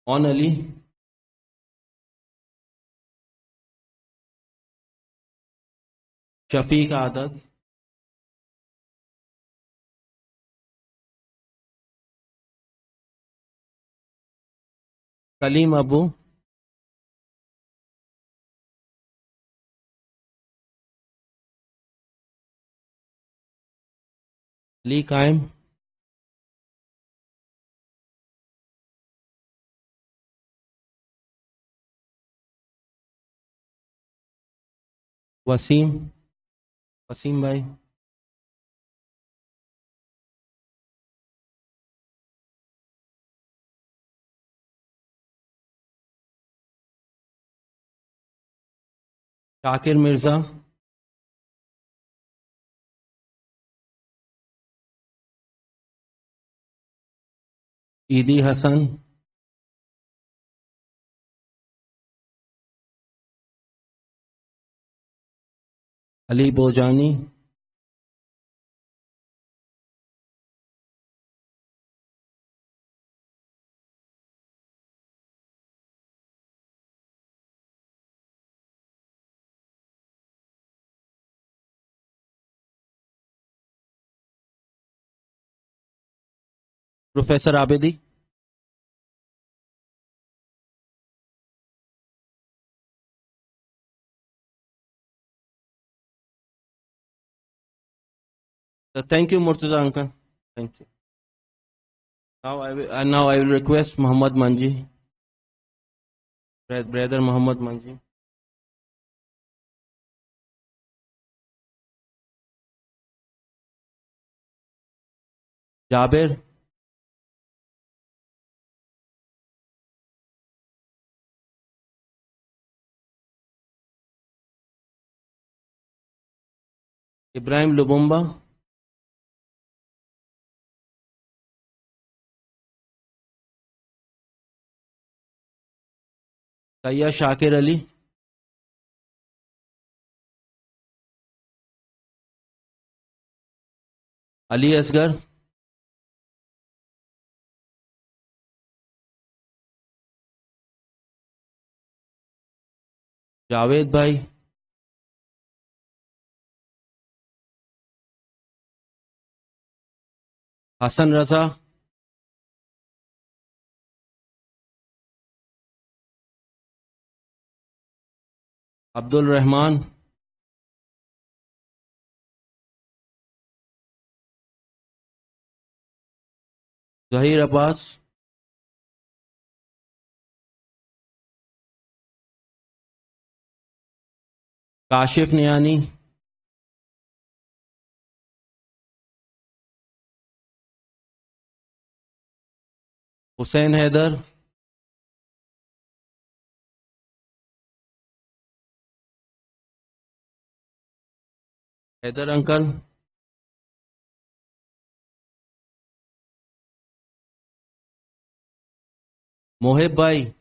کون علی؟ شفیق عادت. کلیم ابو. علی قائم. وسیم بھائی. شاکر مرزا. عیدی حسن. علی بوجانی. Professor Abidi. Thank you, Murtaza uncle. Thank you. Now I will request Muhammad Manji, brother Muhammad Manji. Jaber. Ibrahim Lubumba. Kaya Shakir Ali. Ali Asgar. Javed Bhai. Hassan Raza. Abdul Rahman. Zahir Abbas. Kashif Niani. Hussain Haider. Haider uncle. Mohib Bhai.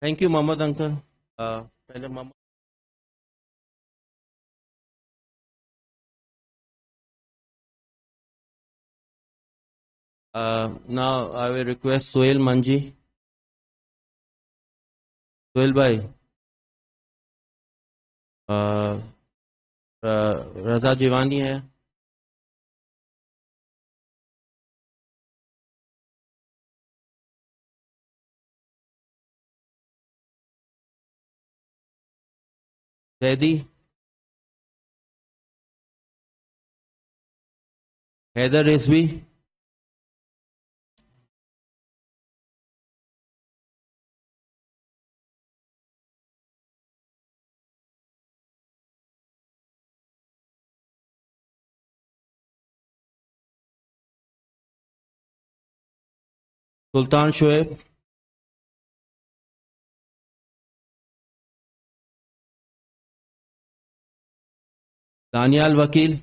Thank you, Muhammad uncle. پہلے محمد. Now I will request Sohail Manji. Sohail Bhai. Raza Giovanni ہے. زیدی. حیدر رضوی. سلطان شعیب، دانیال وکیل،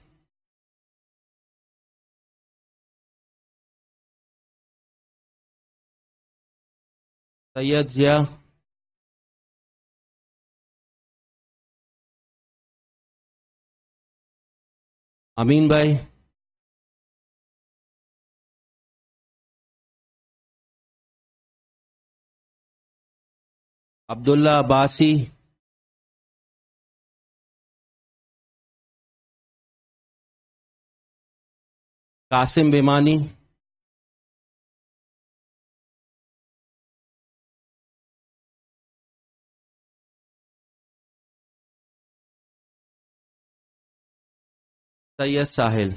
سید ضیاء، امین بھائی، عبداللہ عباسی، قاسم بیمانی، سید ساحل.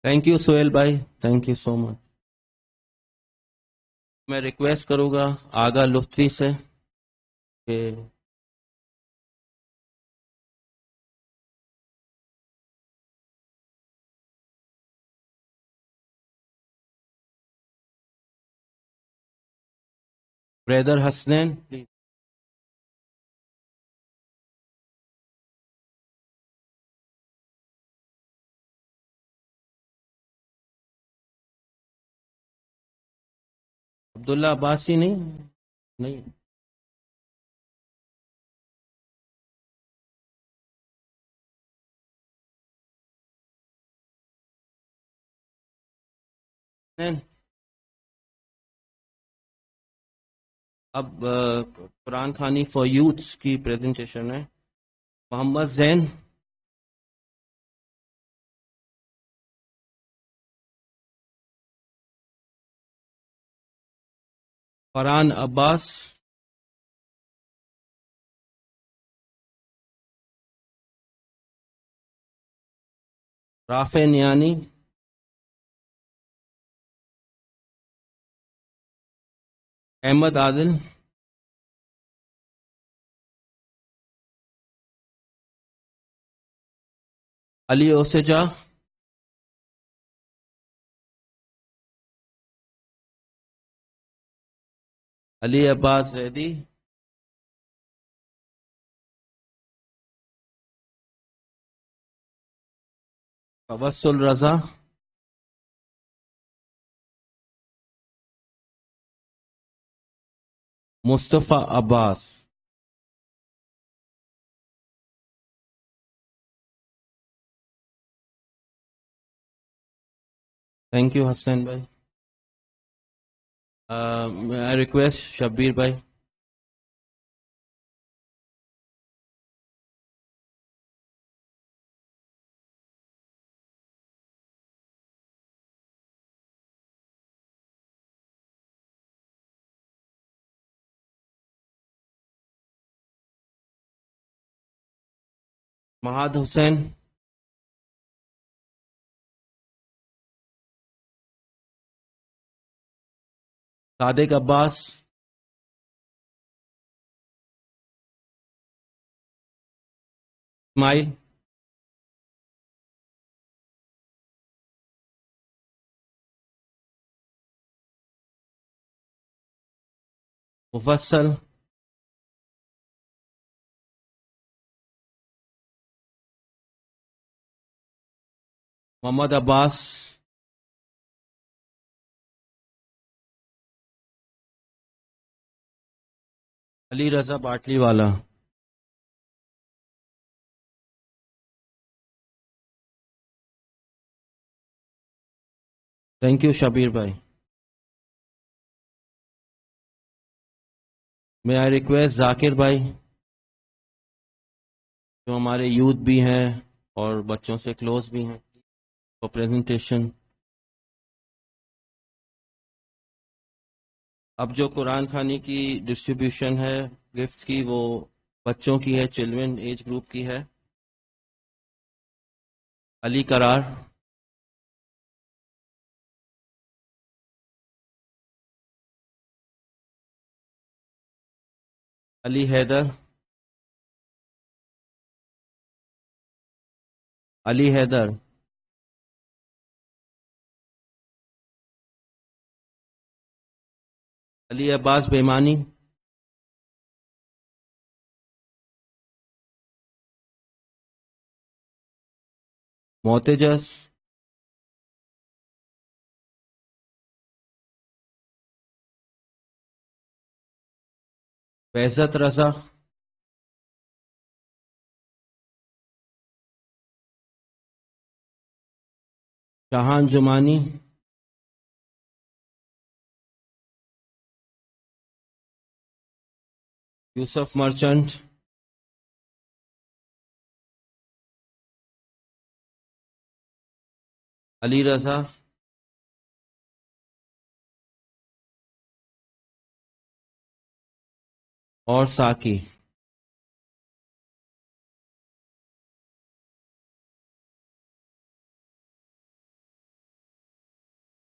Thank you Sohail بھائی، thank you so مچ. میں request کروں گا آغا لطفی سے کہ breather Hasnain please. عبداللہ عباسی نہیں. اب قرآن خوانی فار یوتھس کی پریزنٹیشن ہے. محمد زین، فرحان عباس، رافع نیانی، احمد عادل، علی اوسجا، علی عباس زیدی، توسل رضا، مصطفیٰ عباس. تھینک یو حسین بھائی. آئی ریکویسٹ شبیر بھائی. مہاد حسین، صادق عباس، اسماعیل، مفصل، محمد عباس، علی رضا باٹلی والا. تھینک یو شبیر بھائی. میں آئی ریکویسٹ ذاکر بھائی جو ہمارے یوتھ بھی ہیں اور بچوں سے کلوز بھی ہیں فار پریزنٹیشن. اب جو قرآن خوانی کی ڈسٹریبیوشن ہے گفٹ کی وہ بچوں کی ہے، چلڈرن ایج گروپ کی ہے. علی قرار، علی حیدر، علی حیدر، علی عباس بیمانی، معتجس، فیضت رضا، شاہان جمانی، یوسف مرچنٹ، علی رضا، اور ساکی.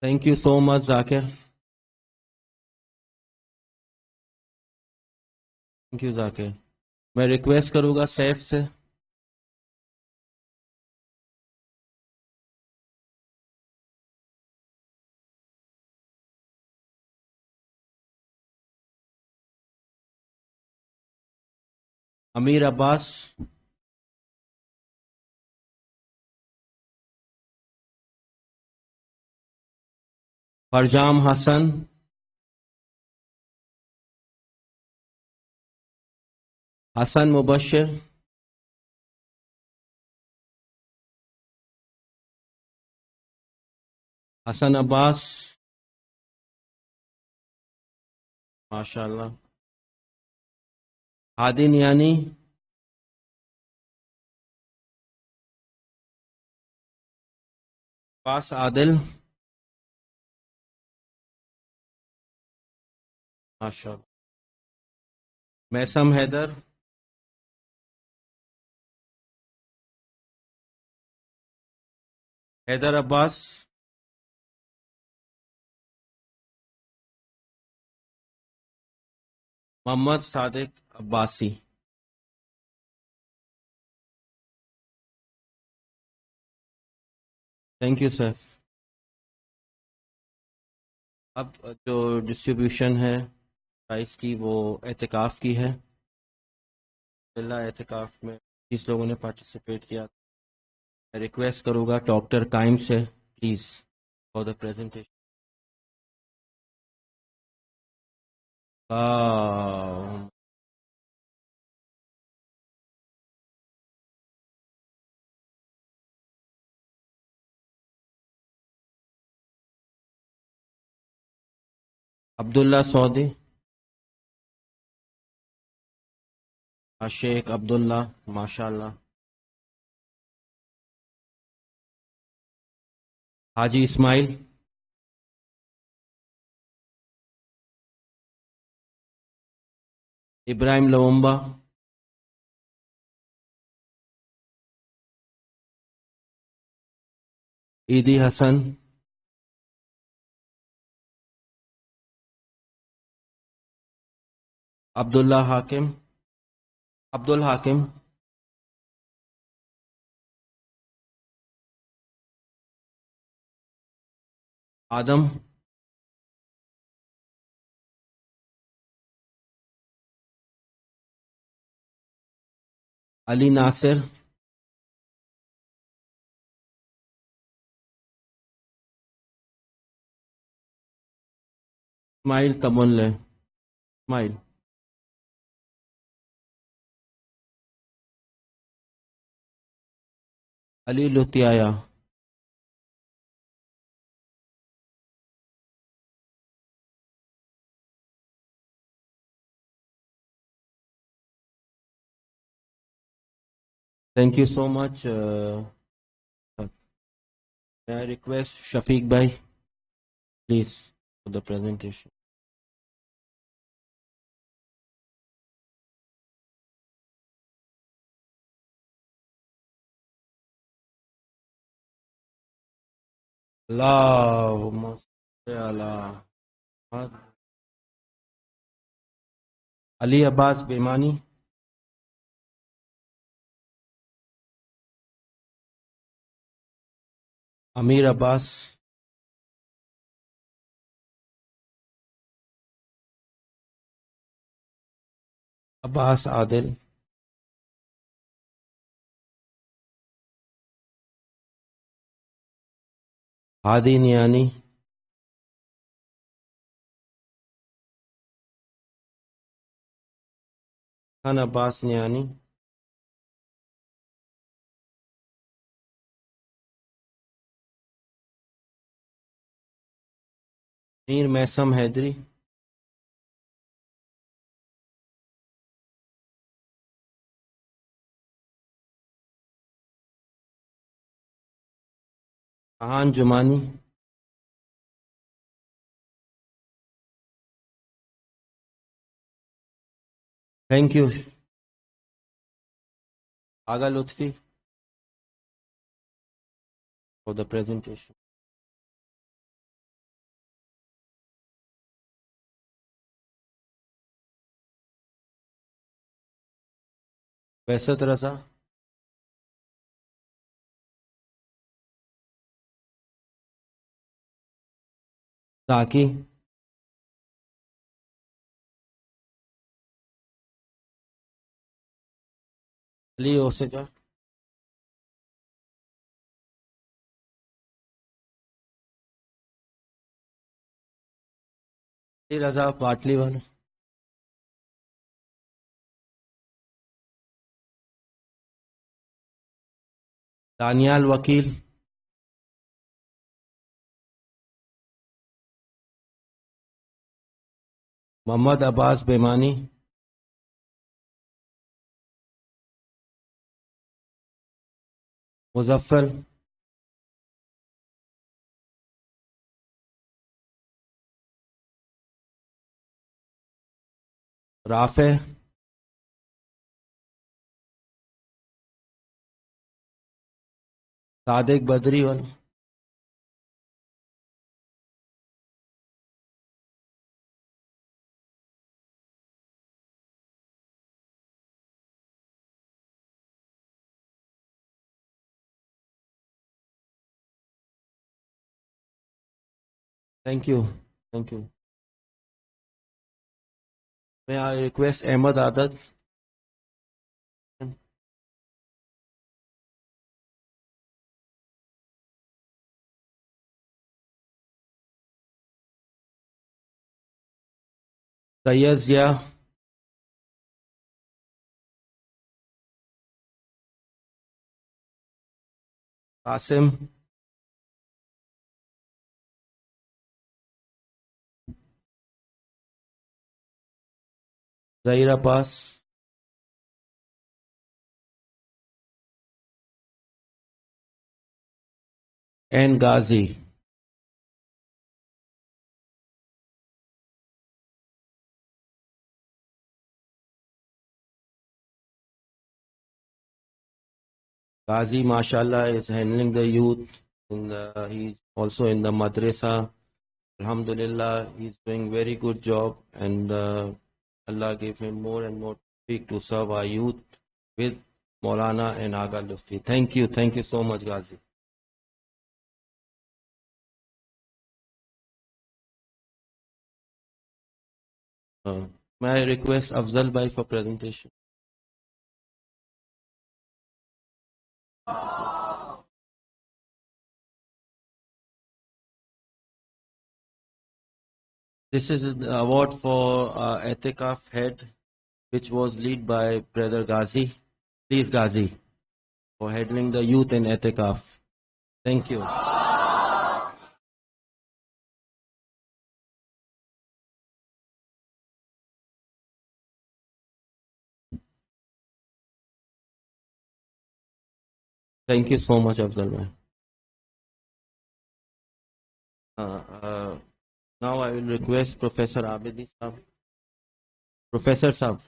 Thank you so much Zakir. Thank you Zakir. میں ریکویسٹ کروں گا سیف سے امیر عباس، فرجام حسن، حسن مبشر، حسن عباس، ماشاء اللہ، ہادی نیانی، عباس عادل، ماشاء اللہ، Maisam Haider, Haider Abbas, Muhammad Sadiq Abbasi. Thank you sir. اب جو ڈسٹریبیوشن ہے پرائز کی وہ اعتکاف کی ہے. اللہ اعتکاف میں جس لوگوں نے پارٹیسپیٹ کیا میں ریکویسٹ کروں گا ڈاکٹر قائم سے پلیز فار دا پریزنٹیشن. عبداللہ سعودی، شیخ عبداللہ، ماشاء اللہ، حاجی اسماعیل، ابراہیم لومبا، ایدی حسن، عبداللہ حاکم، عبد الحاکم، آدم، علی ناصر، اسماعیل تملے، اسماعیل، علی لطیایا، تھینک یو سو مچ. میں ریکویسٹ شفیق بھائی پلیز فار دا پریزنٹیشن. اللہم صل علی محمد. علی عباس بیمانی، امیر عباس، عباس عادل، ہادی نیانی، خان عباس نیانی، میر میسم حیدری، کہان جمانی، thank you. Agha Lutfi for the presentation. ویست رضا، ساکی، علی اوسجا، علی رضا پاٹلی والا، دانیال وکیل، محمد عباس بیمانی، مظفر، رافع، صادق بدری والا، thank you, thank you. May I request Ahmed Adad? Sayyid Zia, Qasim, Zahir Abbas, and Ghazi. Ghazi, mashallah, is handling the youth. He's also in the madrasa. Alhamdulillah, he's doing very good job, and Allah gave him more and more speak to serve our youth with Maulana and Aga Lufti. Thank you so much, Ghazi. May I request Afzal Bhai for presentation? This is the award for Etikaf Head, which was led by Brother Ghazi. Please, Ghazi, for handling the youth in Etikaf. Thank you. Thank you so much, Afzal Bhai. Now I will request Professor Abedi Sahab. Professor Sahab.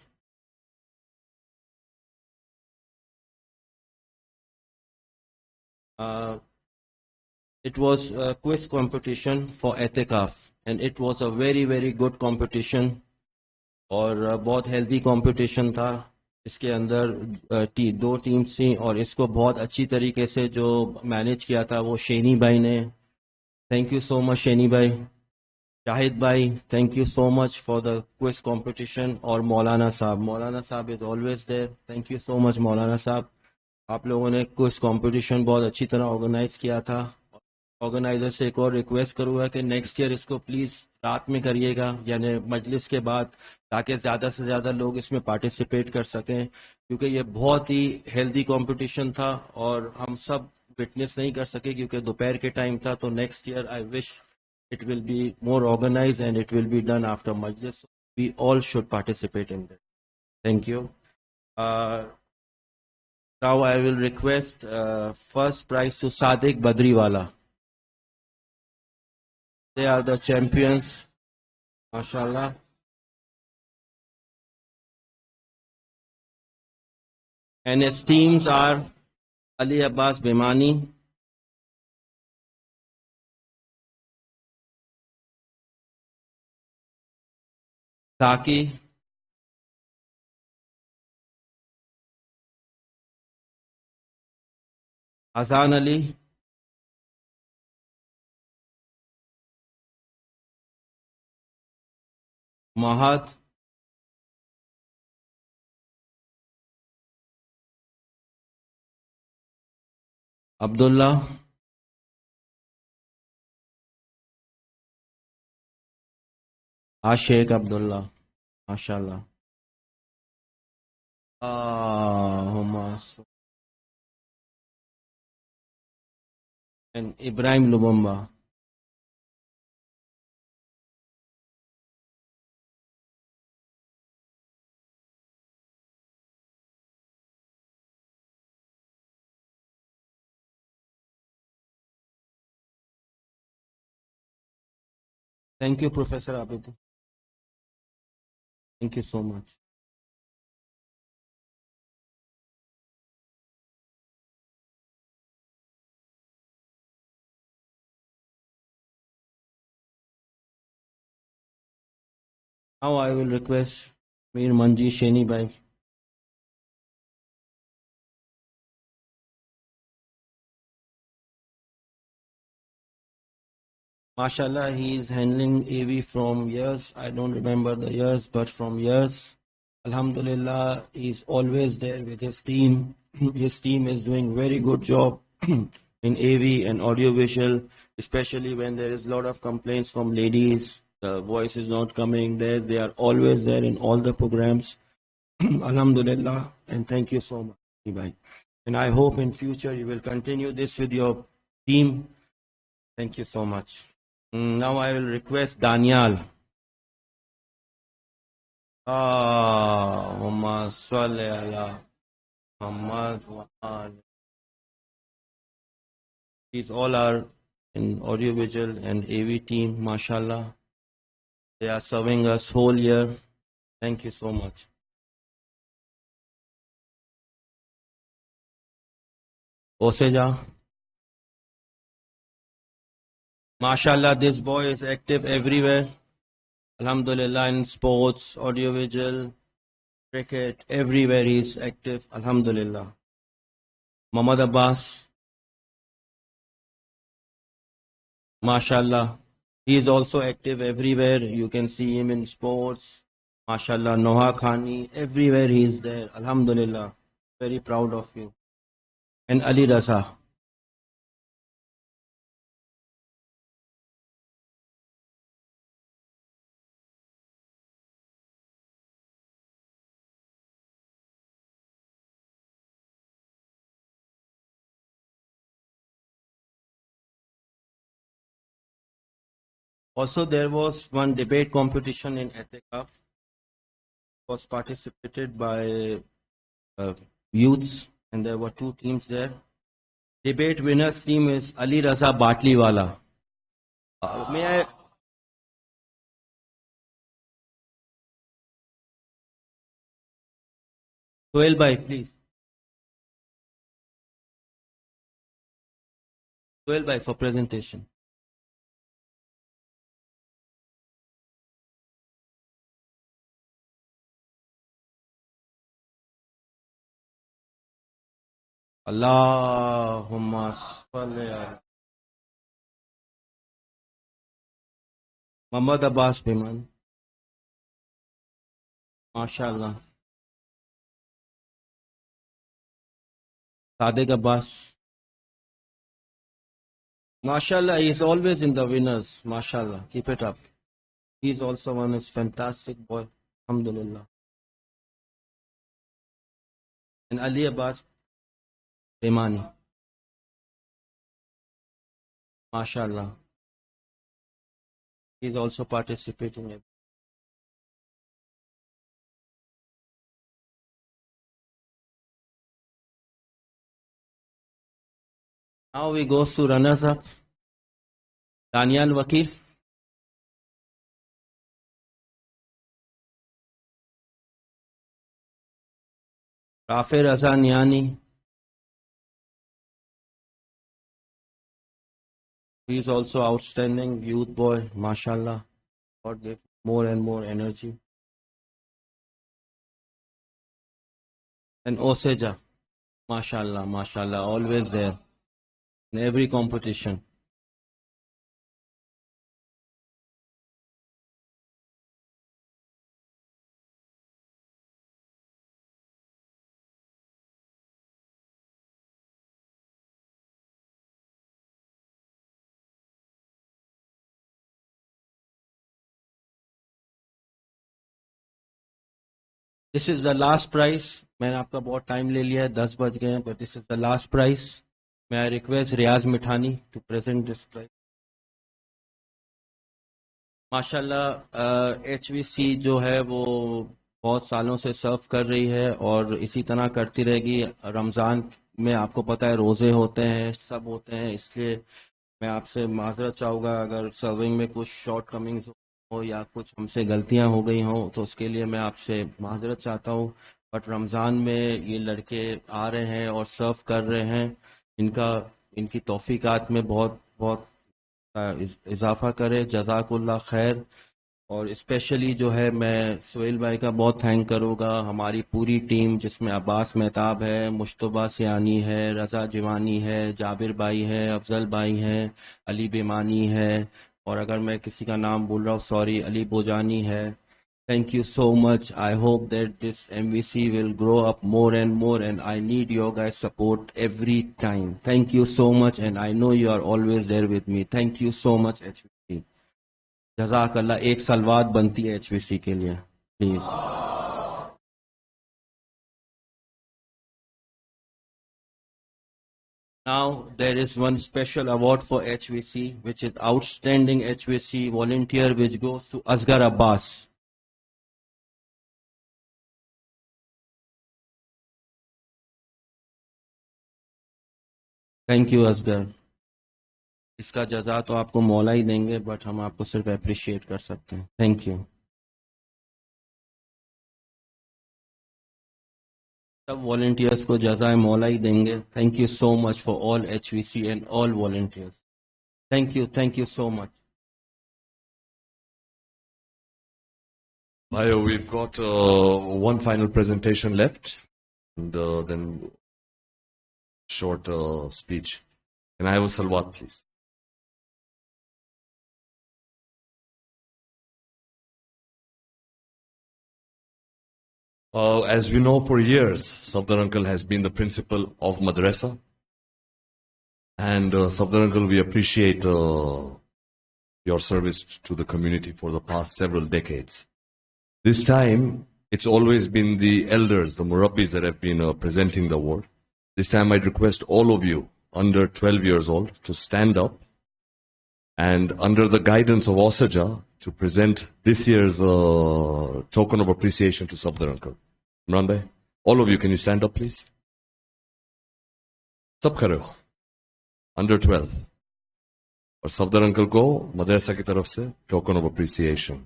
It was a quiz competition for Etikaf, and it was a very, very good competition, اور بہت healthy competition تھا. इसके अंदर दो teams थी और इसको बहुत अच्छी तरीके से जो मैनेज किया था वो शेनी भाई ने. थैंक यू सो मच शेनी भाई. शाहिद भाई, thank you so much for the quiz competition. और मौलाना साहब is always there. Thank you so much मौलाना साहब. आप लोगों ने क्विज कंपटीशन बहुत अच्छी तरह ऑर्गेनाइज किया था. ऑर्गेनाइजर से एक और रिक्वेस्ट करूंगा कि नेक्स्ट ईयर इसको प्लीज रात में करिएगा, यानी मजलिस के बाद, ताकि ज्यादा से ज्यादा लोग इसमें पार्टिसिपेट कर सकें, क्योंकि ये बहुत ही हेल्दी कंपटीशन था और हम सब विटनेस नहीं कर सके क्योंकि दोपहर के टाइम था. तो next year I wish it will be more organized and it will be done after Majlis. We all should participate in that. Thank you. Uh, Now I will request first prize to Sadiq Badriwala. They are the champions, mashallah. And his teams are Ali Abbas Bimani, Taki, Hazan Ali, Mahad, Abdullah, Ashik Abdullah, mashallah. And Ibrahim Lubamba. Thank you, Professor Abid. Thank you so much. Now I will request Mir Manji Sheni Bhai. Mashallah, he is handling AV from years. I don't remember the years, but from years. Alhamdulillah, he is always there with his team. His team is doing very good job in AV and audiovisual, especially when there is a lot of complaints from ladies. The voice is not coming there. They are always there in all the programs. Alhamdulillah, and thank you so much, Bhai. And I hope in future you will continue this with your team. Thank you so much. Now I will request Daniel. Allahumma salli ala Muhammad wa ali. These all are in audiovisual and AV team, mashallah. They are serving us whole year. Thank you so much. Oseja. Mashallah, this boy is active everywhere. Alhamdulillah, in sports, audiovisual, cricket, everywhere he is active. Alhamdulillah. Muhammad Abbas. Mashallah. He is also active everywhere. You can see him in sports. Mashallah, Noha Khani, everywhere he is there. Alhamdulillah. Very proud of you. And Ali Raza. Also, there was one debate competition in Etikaf. Was participated by youths, and there were two teams there. Debate winners team is Ali Raza Batliwala. May I? Sohail bhai, please. Sohail bhai for presentation. Allahumma salli ala Muhammad Abbas Biman. MashaAllah. Sadiq Abbas. MashaAllah, he is always in the winners. MashaAllah. Keep it up. He is also one is fantastic boy. Alhamdulillah. And Ali Abbas Bimani. MashaAllah. He is also participating. Now we go to runners up. Daniel Wakil. Rafi Raza Niani. He is also outstanding youth boy. MashaAllah. God give more and more energy. And Oseja. MashaAllah. MashaAllah. Always there. In every competition. This is the last prize. मैंने आपका बहुत time ले लिया है 10 बज गए हैं but this is the last prize. May I request Riaz Mithani to present this prize. माशाल्लाह HVC जो है वो बहुत सालों से सर्व कर रही है और इसी तरह करती रहेगी. रमज़ान में आपको पता है रोज़े होते हैं सब होते हैं इसलिए मैं आपसे माजरत चाहूँगा अगर सर्विंग में कुछ शॉर्ट कमिंग्स हो या कुछ हमसे गलतियां हो गई हों तो उसके लिए मैं आपसे माजरत चाहता हूँ. बट रमज़ान में ये लड़के आ रहे हैं और सर्व कर रहे हैं. इनकी तौफीकात में बहुत बहुत इजाफा करे. जज़ाकुल्लाह खैर. और स्पेशली जो है मैं सुहेल भाई का बहुत थैंक करूँगा. हमारी पूरी टीम जिसमें अब्बास मेहताब है, मुश्तबा सियानी है, रज़ा जिवानी है, जाबिर भाई है, अफजल भाई हैं, अली बेमानी है और अगर मैं किसी का नाम बोल रहा हूँ सॉरी अली बोजानी है. Thank you so much. I hope that this MVC will grow up more and I need your guys' support every time. Thank you so much and I know you are always there with me. Thank you so much HVC. जज़ाकल्लाह. एक सलवात बनती है HVC के लिए please. Now there is one special award for HVC which is outstanding HVC volunteer which goes to Asghar Abbas. Thank you Asghar. इसका जजा तो आपको मौला ही देंगे बट हम आपको सिर्फ अप्रिशिएट कर सकते हैं. Thank you. सब वॉलंटियर्स को जजाए मौला ही देंगे. Thank you so much for all HVC and all volunteers. Thank you so much. Bhayo, we've got one final presentation left and then short speech. Can I have a salwat, please? As we know, for years, Safdar Uncle has been the principal of Madrasa. And Safdar Uncle, we appreciate your service to the community for the past several decades. This time, it's always been the elders, the Murabbis that have been presenting the award. This time, I'd request all of you under 12 years old to stand up and under the guidance of Osaja to present this year's token of appreciation to Safdar Uncle. Imran Bhai, all of you, can you stand up, please? Sab khare ho. Under 12. और Safdar Uncle को मदरसा की तरफ से token of appreciation.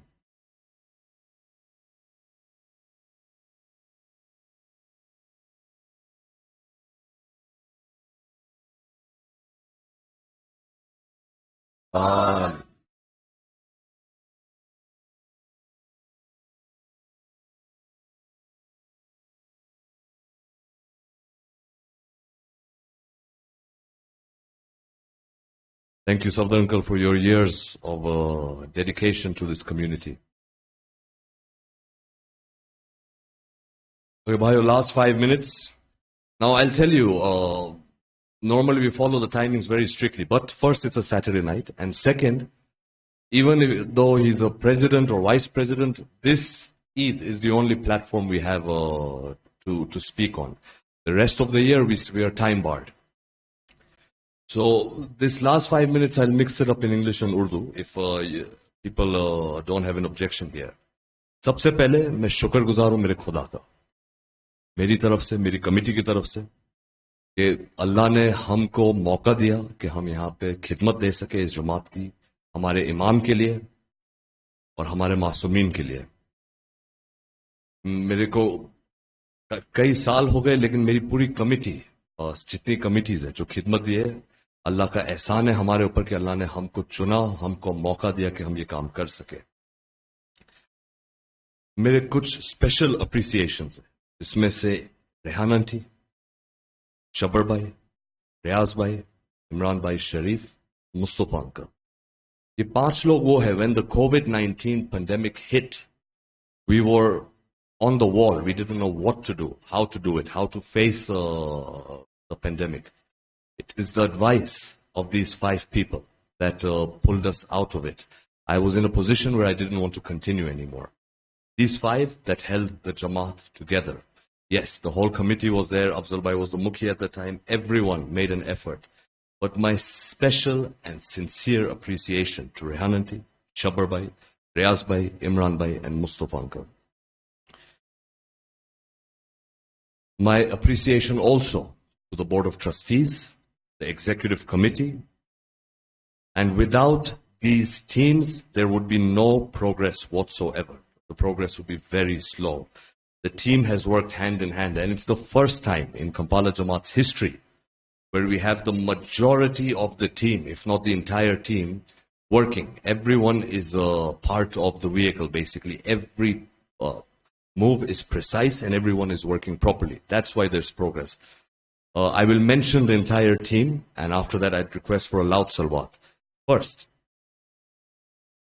Thank you, Safdar Uncle, for your years of dedication to this community. Okay, by your last 5 minutes. Now I'll tell you, normally we follow the timings very strictly, but first it's a Saturday night, and second, though he's a president or vice president, this Eid is the only platform we have to speak on. The rest of the year we are time barred. So this last 5 minutes I'll mix it up in English and Urdu if people don't have an objection here. सबसे पहले मैं शुक्रगुजार हूं मेरे खुदा का, मेरी तरफ से, मेरी कमेटी की तरफ से, कि अल्लाह ने हमको मौका दिया कि हम यहाँ पे खिदमत दे सके इस जमात की, हमारे इमाम के लिए और हमारे मासूमीन के लिए. मेरे को कई साल हो गए, लेकिन मेरी पूरी कमेटी, जितनी कमिटीज है जो खिदमत दी है, अल्लाह का एहसान है हमारे ऊपर कि अल्लाह ने हमको चुना, हमको मौका दिया कि हम ये काम कर सके. मेरे कुछ स्पेशल अप्रिसिएशंस है, इसमें से रेहान आंटी, शबर भाई, रियाज भाई, इमरान भाई शरीफ, मुस्तफा अंकल, ये 5 लोग वो है. When the COVID-19 pandemic hit, we were on the wall. We didn't know what to do, how to do it, how to face the pandemic. It is the advice of these 5 people that pulled us out of it. I was in a position where I didn't want to continue anymore. These 5 that held the Jamaat together. Yes, the whole committee was there. Afzal Bhai was the Mukhi at the time. Everyone made an effort. But my special and sincere appreciation to Rehan Aunty, Shabar Bhai, Riaz Bhai, Imran Bhai, and Mustafa Uncle. My appreciation also to the Board of Trustees, the Executive Committee, and without these teams, there would be no progress whatsoever. The progress would be very slow. The team has worked hand in hand, and it's the first time in Kampala Jamaat's history where we have the majority of the team, if not the entire team, working. Everyone is a part of the vehicle, basically. Every move is precise and everyone is working properly. That's why there's progress. I will mention the entire team, and after that I'd request for a loud salawat. First,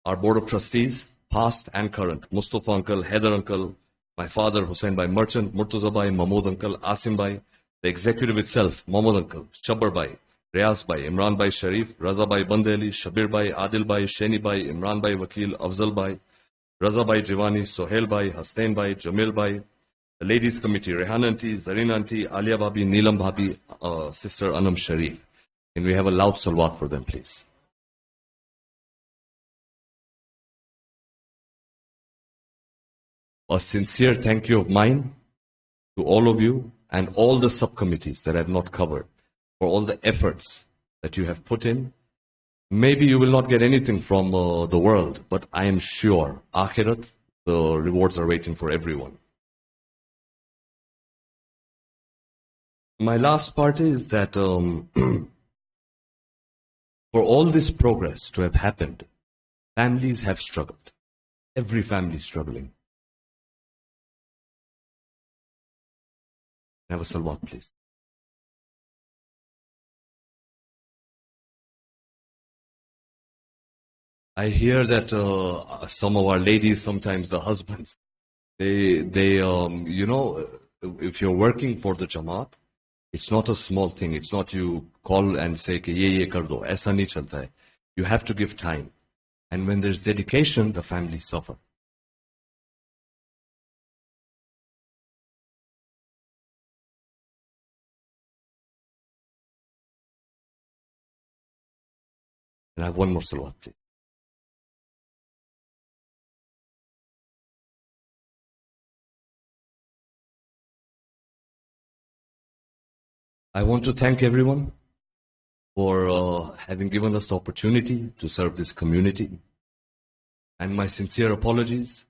our Board of Trustees, past and current, Mustafa Uncle, Haider Uncle, my father, Hussain Bhai Merchant, Murtaza Bhai, Mahmood Uncle, Asim Bhai, the executive itself, Mahmood Uncle, Shabar Bhai, Riaz Bhai, Imran Bhai Sharif, Raza Bhai Bandeli, Shabir Bhai, Adil Bhai, Sheni Bhai, Imran Bhai Wakil, Afzal Bhai, Raza Bhai Jivani, Sohail Bhai, Hasnain Bhai, Jamil Bhai, the Ladies Committee, Rehan Aunty, Zareen Aunty, Alia Bhabi, Neelam Bhabi, Sister Anam Sharif. Can we have a loud salawat for them, please? A sincere thank you of mine to all of you and all the subcommittees that I have not covered for all the efforts that you have put in. Maybe you will not get anything from the world, but I am sure, Akhirat, the rewards are waiting for everyone. My last part is that for all this progress to have happened, families have struggled. Every family is struggling. Have a salawat, please. I hear that some of our ladies, sometimes the husbands, they if you're working for the Jamaat, it's not a small thing. It's not you call and say कि ये कर दो. ऐसा नहीं चलता है. You have to give time, and when there's dedication, the families suffer. And I have one more salawat, please. I want to thank everyone for having given us the opportunity to serve this community. And my sincere apologies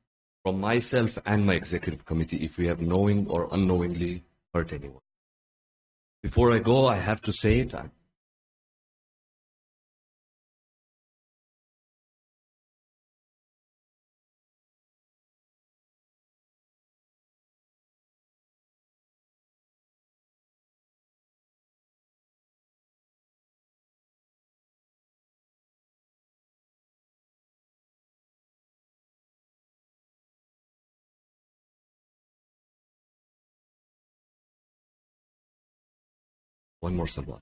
from myself and my executive committee if we have knowing or unknowingly hurt anyone. Before I go, I have to say it. One more salawat.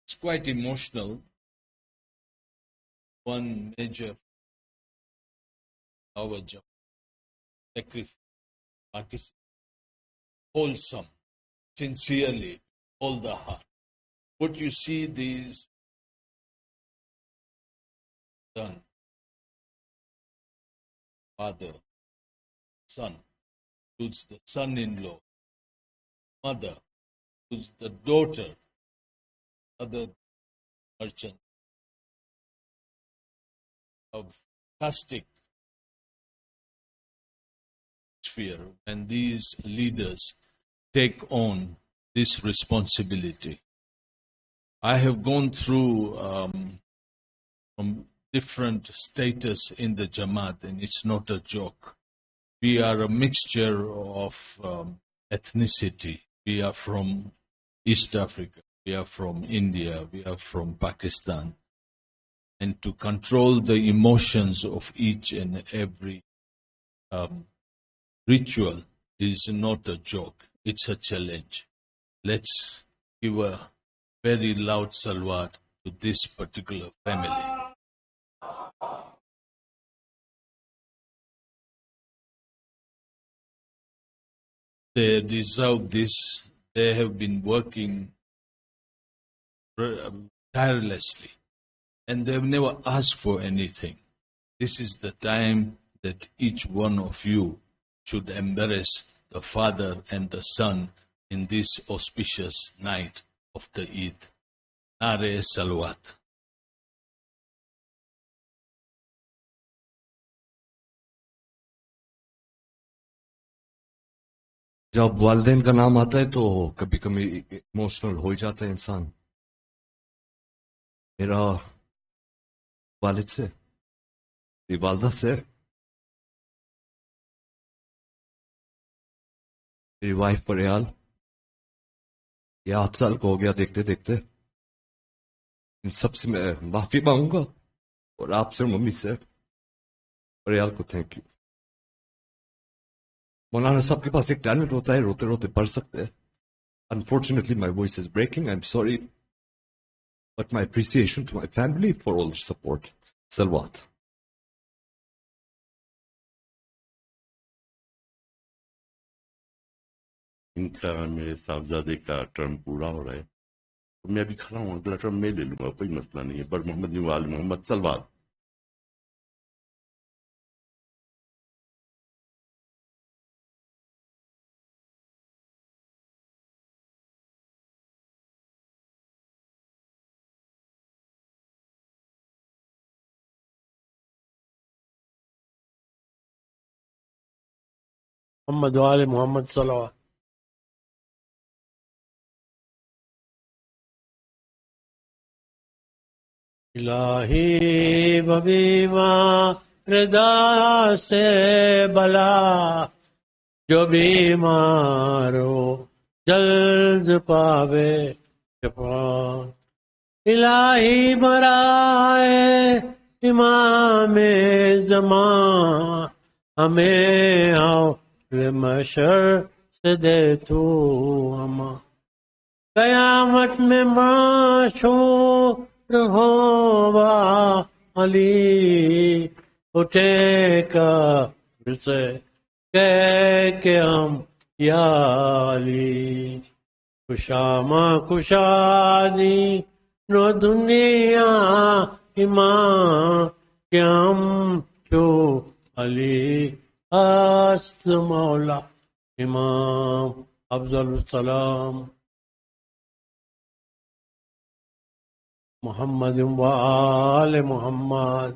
It's quite emotional. One major our job, sacrifice, participate, wholesome, sincerely, all the heart. What you see these done, father, son, who's the son-in-law, mother, who's the daughter, other merchant of fantastic sphere, and these leaders take on this responsibility. I have gone through from different status in the Jamaat, and it's not a joke. We are a mixture of ethnicity. We are from East Africa, we are from India, we are from Pakistan. And to control the emotions of each and every ritual is not a joke, it's a challenge. Let's give a very loud salawat to this particular family. They deserve this. They have been working tirelessly, and they've never asked for anything. This is the time that each one of you should embrace the father and the son in this auspicious night of the Eid. Nare Salawat. जब वालिदैन का नाम आता है तो कभी कभी emotional हो जाता है इंसान. मेरा वालिद से, मेरी वालदा से, मेरी वाइफ पर याल, ये 8 साल को हो गया देखते देखते. इन सब से मैं माफी मांगूंगा और आपसे और मम्मी से और याल को थैंक यू. मौलाना साहब के पास एक टैलेंट होता है, रोते रोते पढ़ सकते हैं. Unfortunately, my voice is breaking. I'm sorry. But my appreciation to my family for all their support. Salawat. इनका मेरे साहबजादे का टर्म पूरा हो रहा है तो मैं अभी खड़ा हूँ, अगला टर्म मैं ले लूंगा, कोई मसला नहीं है. बट मोहम्मद नवाज मोहम्मद सलवात. محمد وآل محمد صلوات. الہی بیمار ردا سے بلا جو بیمار ہو جلد پاوے شفا. الہی برائے امام زمان ہمیں آؤ محشر سے دے تو ہما. قیامت میں معشور ہوگا علی اٹھے قبر سے کہہ کے ہم یا علی. کشامہ کشادی نو دنیا ایمان کہ ہم چو علی است مولا امام افضل السلام محمد و آل محمد